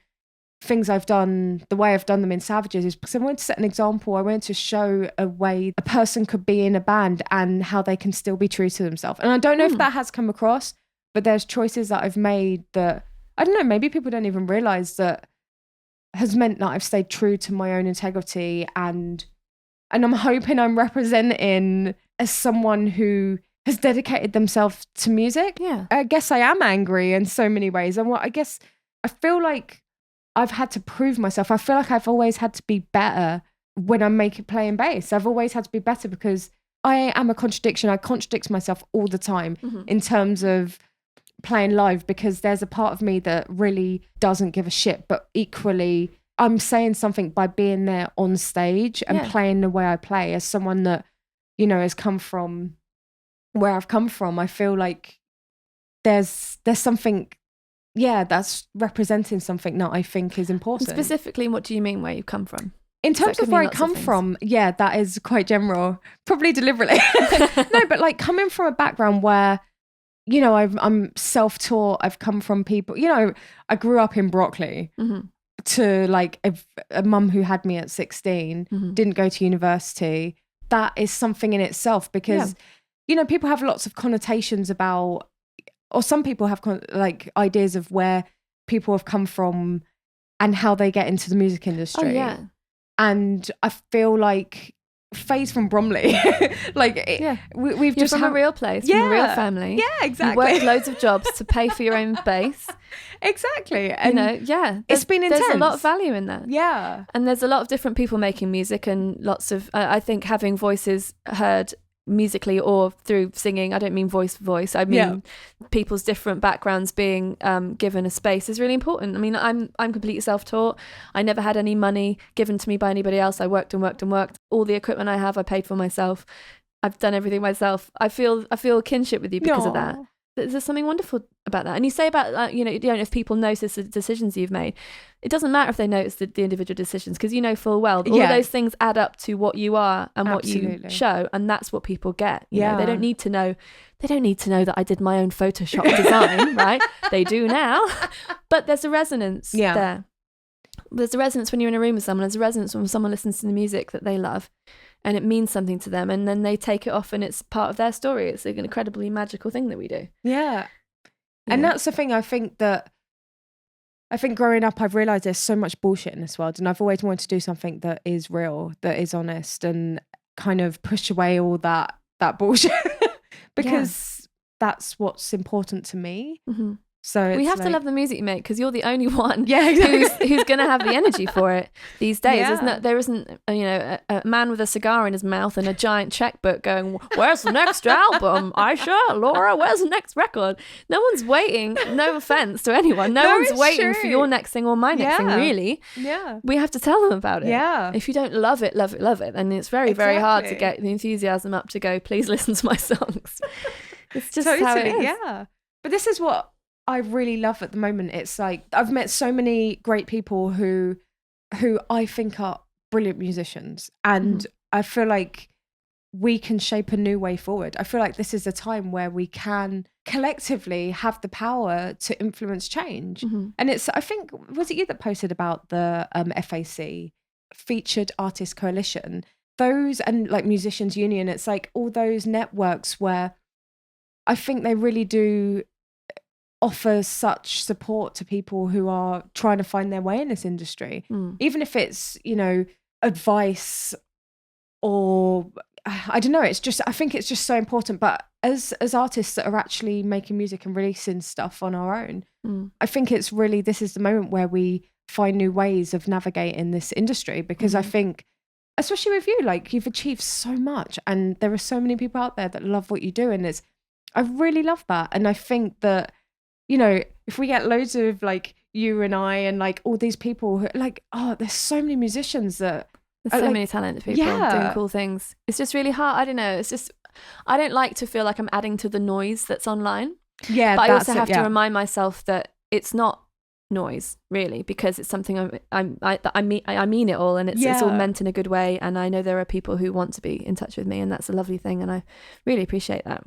things I've done, the way I've done them in Savages, is because I wanted to set an example. I wanted to show a way a person could be in a band and how they can still be true to themselves. And I don't know if that has come across, but there's choices that I've made that, I don't know, maybe people don't even realize that has meant that I've stayed true to my own integrity, and I'm hoping I'm representing as someone who has dedicated themselves to music. Yeah. I guess I am angry in so many ways. And I guess I feel like I've had to prove myself. I feel like I've always had to be better when I'm playing bass. I've always had to be better because I am a contradiction. I contradict myself all the time in terms of playing live, because there's a part of me that really doesn't give a shit, but equally I'm saying something by being there on stage and playing the way I play. As someone that, you know, has come from where I've come from, I feel like there's something, that's representing something that I think is important. And specifically, what do you mean where you come from? In terms of where I come from, that is quite general, probably deliberately. No, but like coming from a background where, you know, I'm self-taught. I've come from people, you know, I grew up in Brockley to like a mum who had me at 16, didn't go to university. That is something in itself, because, you know, people have lots of connotations about, or some people have like ideas of where people have come from and how they get into the music industry. Oh, yeah. And I feel like Faye's from Bromley. We've You're just from a real place, from a real family. Yeah, exactly. You worked loads of jobs to pay for your own bass. Exactly. And you know, it's been intense. There's a lot of value in that. Yeah. And there's a lot of different people making music, and lots of, I think having voices heard musically or through singing, I don't mean voice for voice, I mean people's different backgrounds being given a space is really important. I mean, I'm completely self-taught. I never had any money given to me by anybody else. I worked and worked and worked. All the equipment I have, I paid for myself. I've done everything myself. I feel kinship with you because of that. There's something wonderful about that. And you say about, you know, if people notice the decisions you've made, it doesn't matter if they notice the individual decisions, because you know full well all of those things add up to what you are and what you show, and that's what people get. You know, they don't need to know that I did my own Photoshop design, right? They do now. But there's a resonance there. There's a resonance when you're in a room with someone. There's a resonance when someone listens to the music that they love, and it means something to them, and then they take it off and it's part of their story. It's an incredibly magical thing that we do. Yeah. And that's the thing. I think growing up, I've realised there's so much bullshit in this world, and I've always wanted to do something that is real, that is honest, and kind of push away all that bullshit because that's what's important to me. So we have to love the music you make, because you're the only one exactly. who's going to have the energy for it these days. There isn't a man with a cigar in his mouth and a giant checkbook going, where's the next album? Ayse, Laura, where's the next record? No one's waiting. No offense to anyone. No one's waiting for your next thing or my next thing, really. Yeah. We have to tell them about it. Yeah. If you don't love it, and it's very, very hard to get the enthusiasm up to go, please listen to my songs. It's just how it is. Yeah. But this is what I really love at the moment. It's like I've met so many great people who I think are brilliant musicians, and I feel like we can shape a new way forward. I feel like this is a time where we can collectively have the power to influence change. And it's, I think, was it you that posted about the FAC, Featured Artist Coalition? Those, and like Musicians Union, it's like all those networks where I think they really do offer such support to people who are trying to find their way in this industry, even if it's, you know, advice or I don't know. It's just, I think it's just so important. But as artists that are actually making music and releasing stuff on our own, I think it's really, this is the moment where we find new ways of navigating this industry, because I think, especially with you, like you've achieved so much, and there are so many people out there that love what you do, and I really love that. And I think that, you know, if we get loads of like you and I and like all these people who like, there's so many musicians that there's so many talented people doing cool things. It's just really hard. I don't know. It's just, I don't like to feel like I'm adding to the noise that's online. Yeah. But I also have to remind myself that it's not noise really, because it's something I mean it all, and it's all meant in a good way. And I know there are people who want to be in touch with me, and that's a lovely thing. And I really appreciate that.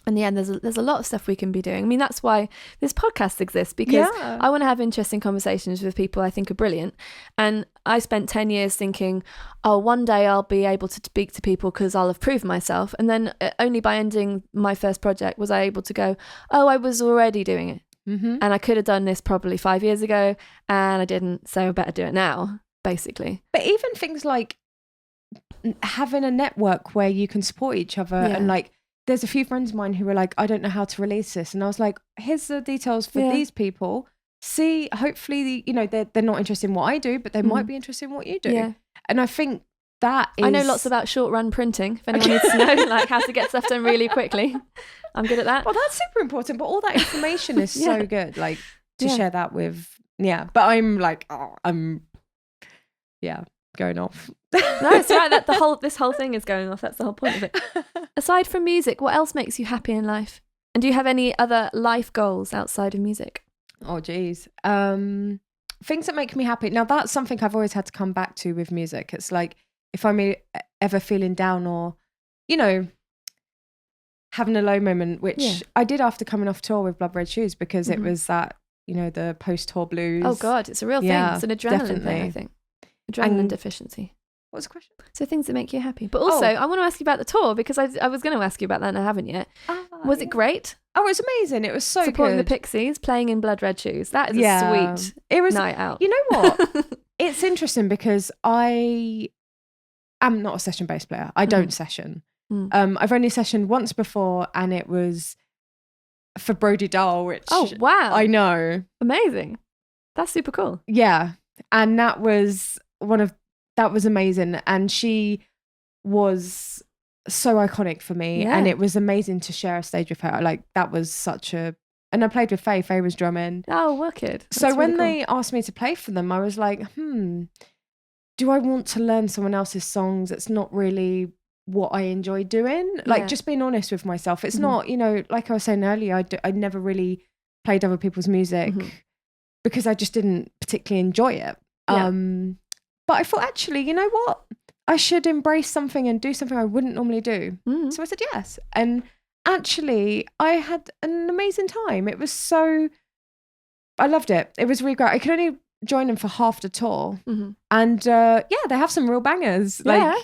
And yeah, there's a lot of stuff we can be doing. I mean, that's why this podcast exists, because I want to have interesting conversations with people I think are brilliant. And I spent 10 years thinking, oh, one day I'll be able to speak to people because I'll have proved myself. And then only by ending my first project was I able to go, oh, I was already doing it. Mm-hmm. And I could have done this probably 5 years ago and I didn't. So I better do it now, basically. But even things like having a network where you can support each other and like, there's a few friends of mine who were like, I don't know how to release this. And I was like, here's the details for these people. See, hopefully, you know, they're not interested in what I do, but they might be interested in what you do. Yeah. And I think that is... I know lots about short run printing, if anyone needs to know like how to get stuff done really quickly. I'm good at that. Well, that's super important. But all that information is so good, like to share that with, But I'm like, going off. No, it's right. This whole thing is going off. That's the whole point of it. Aside from music, what else makes you happy in life? And do you have any other life goals outside of music? Oh, geez. Things that make me happy. Now, that's something I've always had to come back to with music. It's like if I'm ever feeling down or, you know, having a low moment, which I did after coming off tour with Blood Red Shoes, because it was that, you know, the post-tour blues. Oh, God, it's a real thing. It's an adrenaline thing, I think. Adrenaline deficiency. What was the question? So things that make you happy. But also, I want to ask you about the tour, because I was going to ask you about that and I haven't yet. Was it great? Oh, it was amazing. It was so Supporting good. the Pixies, playing in Blood Red Shoes. That is a sweet night out. You know what? It's interesting because I am not a session bass player. I don't session. I've only sessioned once before, and it was for Brody Dahl, which... Oh, wow. I know. Amazing. That's super cool. Yeah. And that was amazing. And she was so iconic for me. And it was amazing to share a stage with her. Like, that was and I played with Faye. Faye was drumming. Oh, wicked. So really when they asked me to play for them, I was like, do I want to learn someone else's songs? It's not really what I enjoy doing. Like, just being honest with myself. It's not, you know, like I was saying earlier, I never really played other people's music because I just didn't particularly enjoy it. But I thought, actually, you know what? I should embrace something and do something I wouldn't normally do. So I said yes. And actually, I had an amazing time. It was I loved it. It was really great. I could only join them for half the tour. And they have some real bangers. Their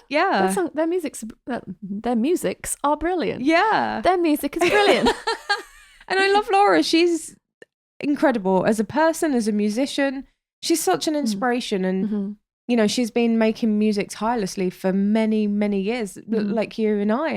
musics are brilliant. Yeah. Their music is brilliant. And I love Laura. She's incredible as a person, as a musician. She's such an inspiration. And you know, she's been making music tirelessly for many, many years, like you and I.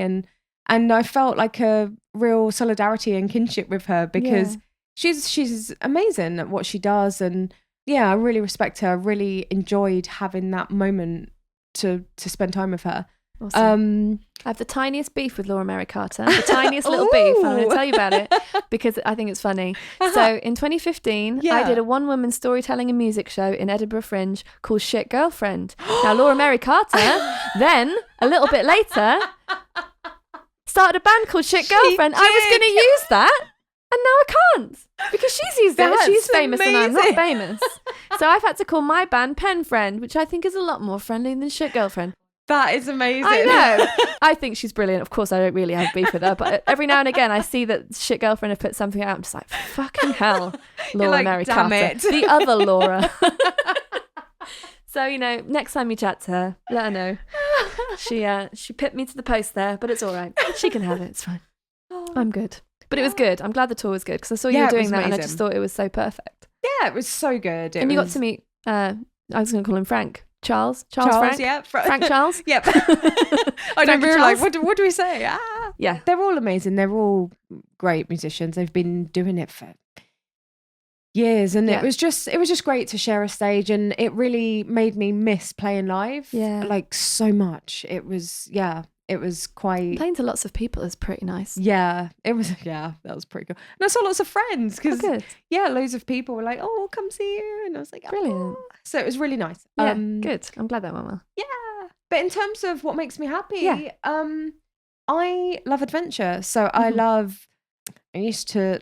And I felt like a real solidarity and kinship with her, because she's amazing at what she does. And I really respect her. I really enjoyed having that moment to spend time with her. Awesome. I have the tiniest beef with Laura Mary Carter. The tiniest little beef. I'm going to tell you about it because I think it's funny. So in 2015, I did a one-woman storytelling and music show in Edinburgh Fringe called Shit Girlfriend. Now, Laura Mary Carter, then, a little bit later, started a band called Shit Girlfriend. I was going to use that. And now I can't, because she's used it. She's famous and I'm not famous. So I've had to call my band Penfriend, which I think is a lot more friendly than Shit Girlfriend. That is amazing. I know. I think she's brilliant. Of course, I don't really have beef with her, but every now and again I see that Shit Girlfriend have put something out. I'm just like, fucking hell, Laura Mary Carter. The other Laura. So, you know, next time you chat to her, let her know. She pipped me to the post there, but it's all right. She can have it. It's fine. I'm good. But it was good. I'm glad the tour was good, because I saw you were doing that and I just thought it was so perfect. Yeah, it was so good. You got to meet, I was going to call him Frank. Charles Frank? Yeah. Frank Charles? Yep. I know, we were like, what do we say? Yeah. They're all amazing. They're all great musicians. They've been doing it for years, and it was just great to share a stage, and it really made me miss playing live. Yeah. Like, so much. It was quite... Playing to lots of people is pretty nice. Yeah, it was, that was pretty cool. And I saw lots of friends, because, loads of people were like, oh, we'll come see you. And I was like, brilliant. Oh. So it was really nice. Yeah, good. I'm glad that went well. Yeah. But in terms of what makes me happy, I love adventure. So I used to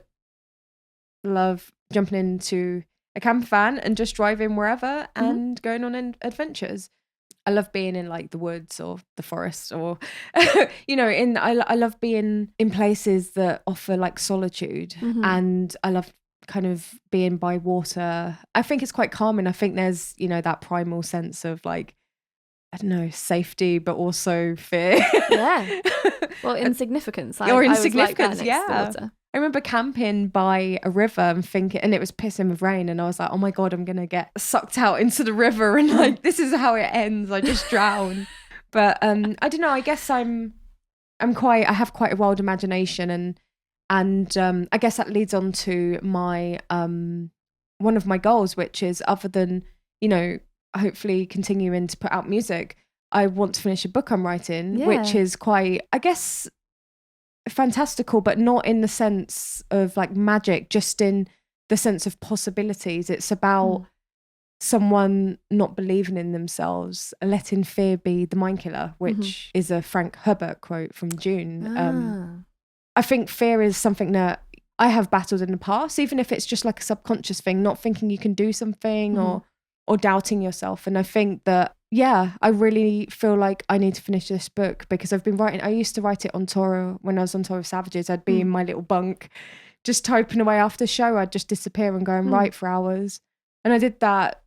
love jumping into a camper van and just driving wherever and going on adventures. I love being in like the woods or the forest, or I love being in places that offer like solitude, and I love kind of being by water. I think it's quite calming. I think there's, that primal sense of like, I don't know, safety, but also fear. Yeah. Well, insignificance. Or insignificance, I was like that next to the yeah. water. I remember camping by a river and thinking, and it was pissing with rain, and I was like, oh my God, I'm going to get sucked out into the river, and like, this is how it ends. I just drown. But I don't know, I guess I have quite a wild imagination, and I guess that leads on to my, one of my goals, which is, other than, hopefully continuing to put out music, I want to finish a book I'm writing, which is quite, I guess, fantastical, but not in the sense of like magic, just in the sense of possibilities. It's about someone not believing in themselves, letting fear be the mind killer, which is a Frank Herbert quote from June. I think fear is something that I have battled in the past, even if it's just like a subconscious thing, not thinking you can do something or doubting yourself. And I think that, I really feel like I need to finish this book, because I've been writing. I used to write it on tour. When I was on tour with Savages, I'd be in my little bunk just typing away. After the show, I'd just disappear and go and write for hours. And I did that,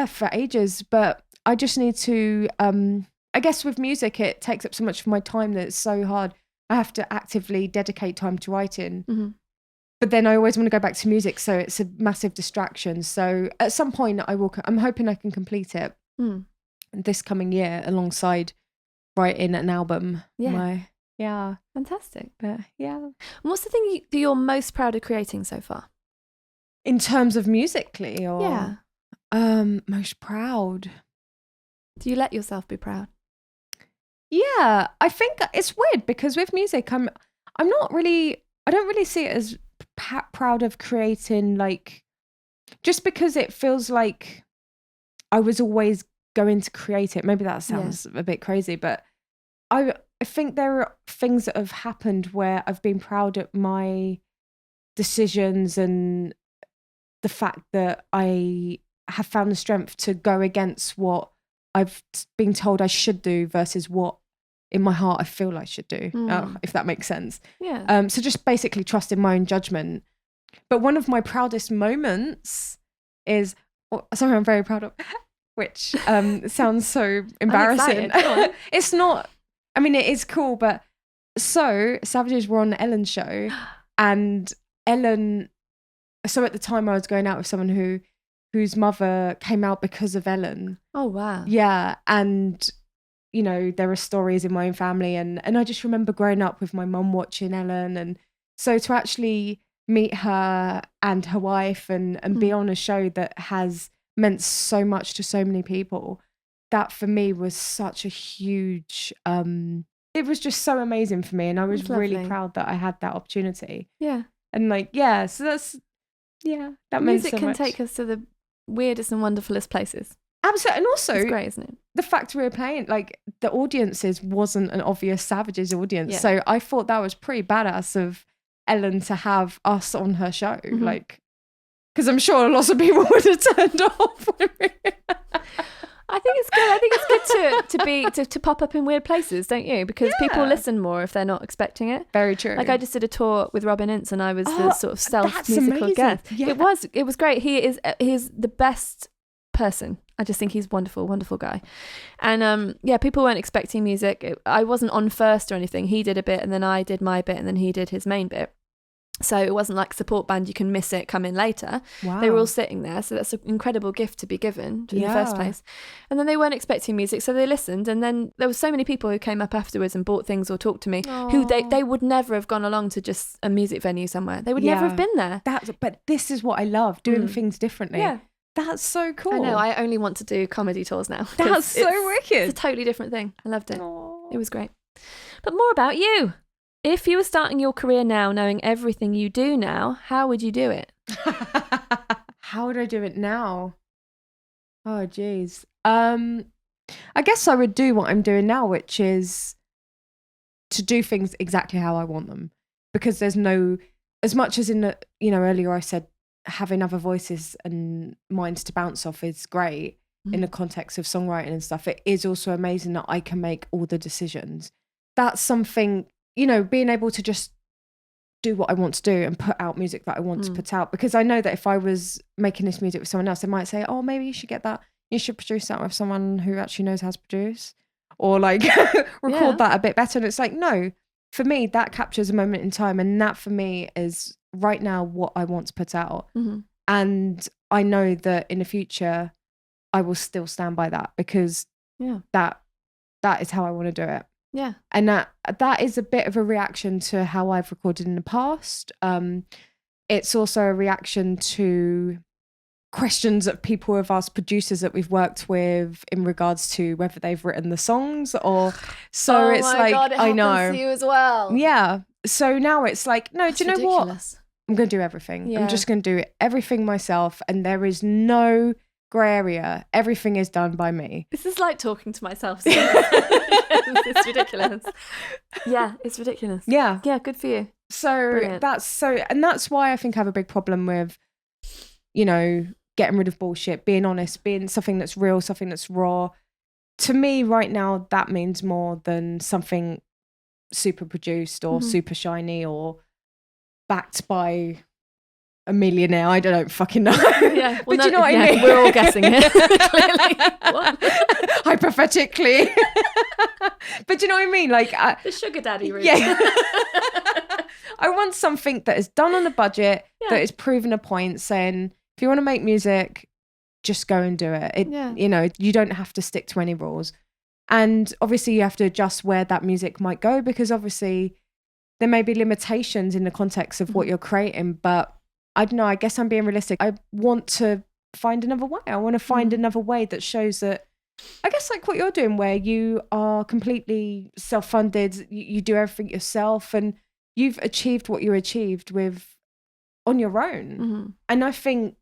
for ages. But I just need to, I guess with music, it takes up so much of my time that it's so hard. I have to actively dedicate time to writing. But then I always want to go back to music, so it's a massive distraction. So at some point I'm hoping I can complete it this coming year, alongside writing an album. Fantastic. But And what's the thing that you're most proud of creating so far? In terms of musically, or most proud. Do you let yourself be proud? Yeah, I think it's weird, because with music, I don't really see it as proud of creating, like, just because it feels like I was always going to create it. Maybe that sounds a bit crazy, but I think there are things that have happened where I've been proud of my decisions, and the fact that I have found the strength to go against what I've been told I should do versus what in my heart I feel I should do, if that makes sense. Yeah. So just basically trusting my own judgment. But one of my proudest moments is something I'm very proud of, which sounds so embarrassing. It's not, I mean, it is cool, but so Savages were on Ellen's show, and Ellen, so at the time I was going out with someone whose mother came out because of Ellen. Oh, wow. Yeah. And, there are stories in my own family. And I just remember growing up with my mum watching Ellen. And so to actually meet her and her wife and be on a show that has meant so much to so many people, that for me was such a huge, it was just so amazing for me. And I was really proud that I had that opportunity. Yeah. And so that's, that meant music so can much. take us to the weirdest and wonderfulest places. Absolutely. And also, it's great, isn't it? The fact we were playing, like, the audiences wasn't an obvious Savages audience. So I thought that was pretty badass of Ellen to have us on her show. Like, because I'm sure lots of people would have turned off with me. I think it's good. I think it's good to pop up in weird places, don't you? Because people listen more if they're not expecting it. Very true. Like, I just did a tour with Robin Ince, and I was the sort of stealth musical amazing. guest. Yeah. It was great. He's the best person. I just think he's wonderful guy. And people weren't expecting music. I wasn't on first or anything. He did a bit, and then I did my bit, and then he did his main bit. So it wasn't like support band, you can miss it, come in later. Wow. They were all sitting there. So that's an incredible gift to be given in the first place. And then they weren't expecting music, so they listened. And then there were so many people who came up afterwards and bought things or talked to me who they would never have gone along to just a music venue somewhere. They would never have been there. But this is what I love, doing things differently. Yeah. That's so cool. I know, I only want to do comedy tours now. That's so wicked. It's a totally different thing. I loved it. It was great. But more about you. If you were starting your career now, knowing everything you do now, how would you do it? How would I do it now? Oh, geez. I guess I would do what I'm doing now, which is to do things exactly how I want them. Because there's no, as much as in the, earlier I said having other voices and minds to bounce off is great. in the context of songwriting and stuff, it is also amazing that I can make all the decisions. That's something, you know, being able to just do what I want to do and put out music that I want to put out. Because I know that if I was making this music with someone else, they might say, oh, maybe you should get that. You should produce that with someone who actually knows how to produce, or like record that a bit better. And it's like, no, for me, that captures a moment in time. And that for me is right now what I want to put out. And I know that in the future, I will still stand by that, because that is how I want to do it. Yeah. And that is a bit of a reaction to how I've recorded in the past. It's also a reaction to questions that people have asked producers that we've worked with in regards to whether they've written the songs, or so it's like, God, it I know. happens to you as well. Yeah. So now it's like, no, That's do you know ridiculous. what? I'm going to do everything. Yeah. I'm just going to do everything myself, and there is no grey area. Everything is done by me. This is like talking to myself. It's ridiculous. Yeah, it's ridiculous. Yeah. Yeah, good for you. So Brilliant. that's why I think I have a big problem with, you know, getting rid of bullshit, being honest, being something that's real, something that's raw. To me right now, that means more than something super produced or super shiny or backed by a millionaire. I don't fucking know. Yeah, well, but do you know what I mean? We're all guessing here. Clearly. What? Hypothetically. But do you know what I mean? Like The sugar daddy route. Yeah. I want something that is done on a budget, that is proven a point, saying, if you want to make music, just go and do it. You know, you don't have to stick to any rules. And obviously you have to adjust where that music might go, because obviously there may be limitations in the context of what you're creating, but I don't know, I guess I'm being realistic. I want to find another way. I want to find another way that shows that, I guess like what you're doing, where you are completely self-funded, you do everything yourself, and you've achieved what you achieved with on your own. And I think,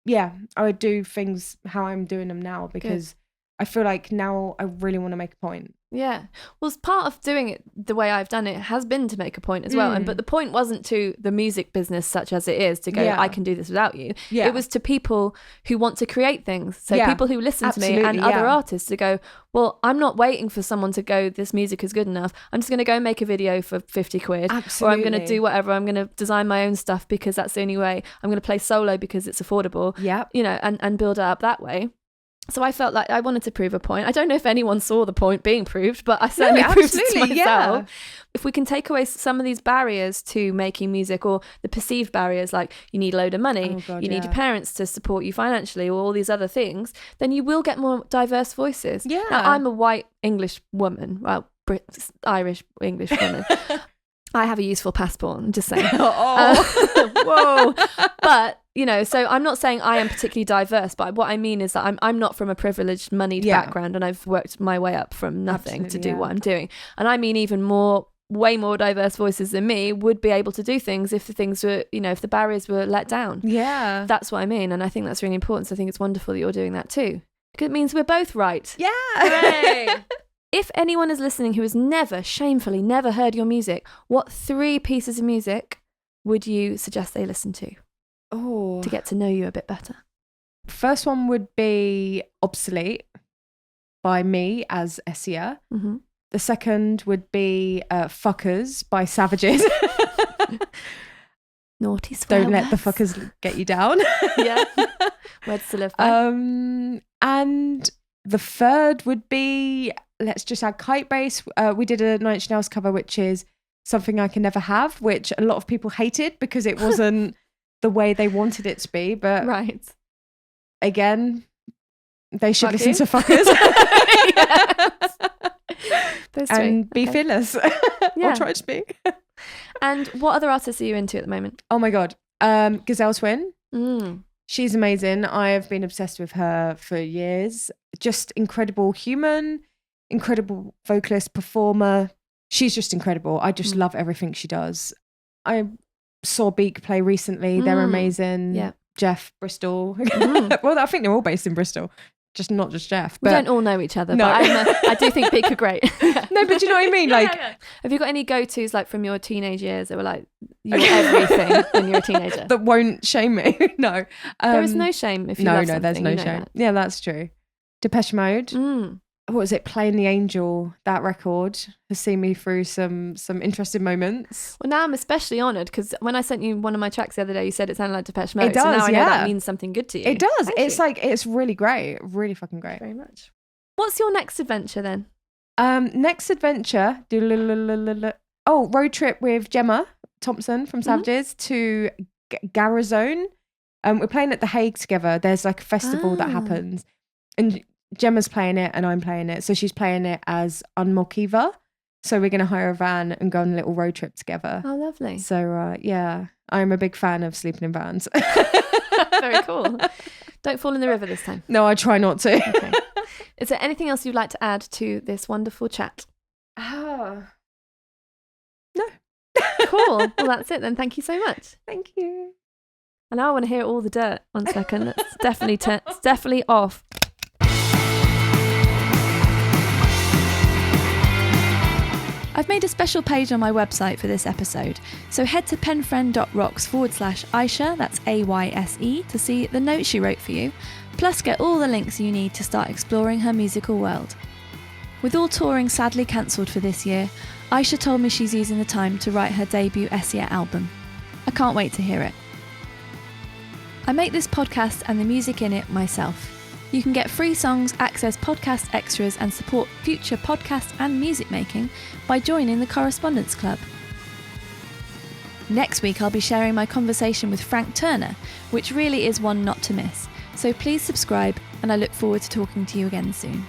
I would do things how I'm doing them now, because I feel like now I really want to make a point. Yeah. Well, part of doing it the way I've done it has been to make a point as well. But the point wasn't to the music business such as it is to go, I can do this without you. It was to people who want to create things. So people who listen to me and other artists to go, well, I'm not waiting for someone to go, this music is good enough. I'm just going to go make a video for 50 quid. Or I'm going to do whatever. I'm going to design my own stuff because that's the only way. I'm going to play solo because it's affordable. You know, and build it up that way. So I felt like I wanted to prove a point. I don't know if anyone saw the point being proved, but I certainly proved it to myself. Yeah. If we can take away some of these barriers to making music, or the perceived barriers, like you need a load of money, you need your parents to support you financially, or all these other things, then you will get more diverse voices. Yeah. Now, I'm a white English woman, well, Irish English woman. I have a useful passport, I'm just saying. Whoa. But, you know, so I'm not saying I am particularly diverse, but what I mean is that I'm not from a privileged, moneyed background, and I've worked my way up from nothing to do what I'm doing. And I mean even way more diverse voices than me would be able to do things if the things were, you know, if the barriers were let down. Yeah. That's what I mean. And I think that's really important. So I think it's wonderful that you're doing that too. Because it means we're both right. Yeah. Hooray. If anyone is listening who has shamefully never heard your music, what 3 pieces of music would you suggest they listen to? To get to know you a bit better? First one would be Obsolete by me as Essia. The second would be Fuckers by Savages. Naughty swear Don't let the fuckers get you down. Yeah. Words to live by. And the third would be, let's just add Kitebase. We did a Nine Inch Nails cover, which is Something I Can Never Have, which a lot of people hated because it wasn't the way they wanted it to be. But again, they should listen to Fuckers. And be fearless. Or try to be. And what other artists are you into at the moment? Oh my God. Gazelle Twin. She's amazing. I have been obsessed with her for years. Just incredible human, incredible vocalist, performer. She's just incredible. I just love everything she does. I saw Beak play recently. They're amazing. Yeah. Jeff, Bristol. Well, I think they're all based in Bristol. Not just Jeff. But we don't all know each other, but I do think Beak are great. No, but do you know what I mean? Like, have you got any go-tos like from your teenage years that were like your everything when you were a teenager? That won't shame me. No. There is no shame if you love something. No, there's no shame. Yeah, that's true. Depeche Mode. What was it? Playing the Angel, that record has seen me through some interesting moments. Well, now I'm especially honoured because when I sent you one of my tracks the other day, you said it sounded like Depeche Mode. It does, so now I know yeah. that means something good to you. It does. Thank It's you. like, it's really great. Really fucking great. Very much. What's your next adventure then? Next adventure. Road trip with Gemma Thompson from Savages to Garazone. We're playing at The Hague together. There's like a festival that happens. And Gemma's playing it and I'm playing it. So she's playing it as Unmokiva. So we're going to hire a van and go on a little road trip together. Oh, lovely. So yeah, I'm a big fan of sleeping in vans. Very cool. Don't fall in the river this time. No, I try not to. Okay. Is there anything else you'd like to add to this wonderful chat? No. Cool. Well, that's it then. Thank you so much. Thank you. And now I want to hear all the dirt. 1 second. It's definitely off. I've made a special page on my website for this episode, so head to penfriend.rocks/Ayse, that's AYSE, to see the note she wrote for you, plus get all the links you need to start exploring her musical world. With all touring sadly cancelled for this year, Ayse told me she's using the time to write her debut Essia album. I can't wait to hear it. I make this podcast and the music in it myself. You can get free songs, access podcast extras and support future podcast and music making by joining the Correspondence Club. Next week I'll be sharing my conversation with Frank Turner, which really is one not to miss. So please subscribe and I look forward to talking to you again soon.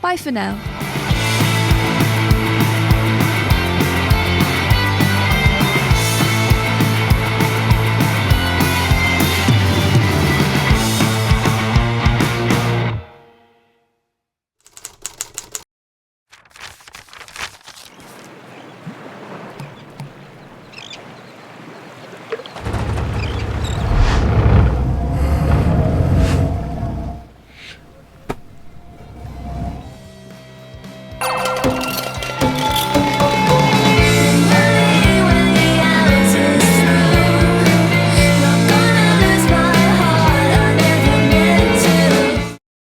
Bye for now.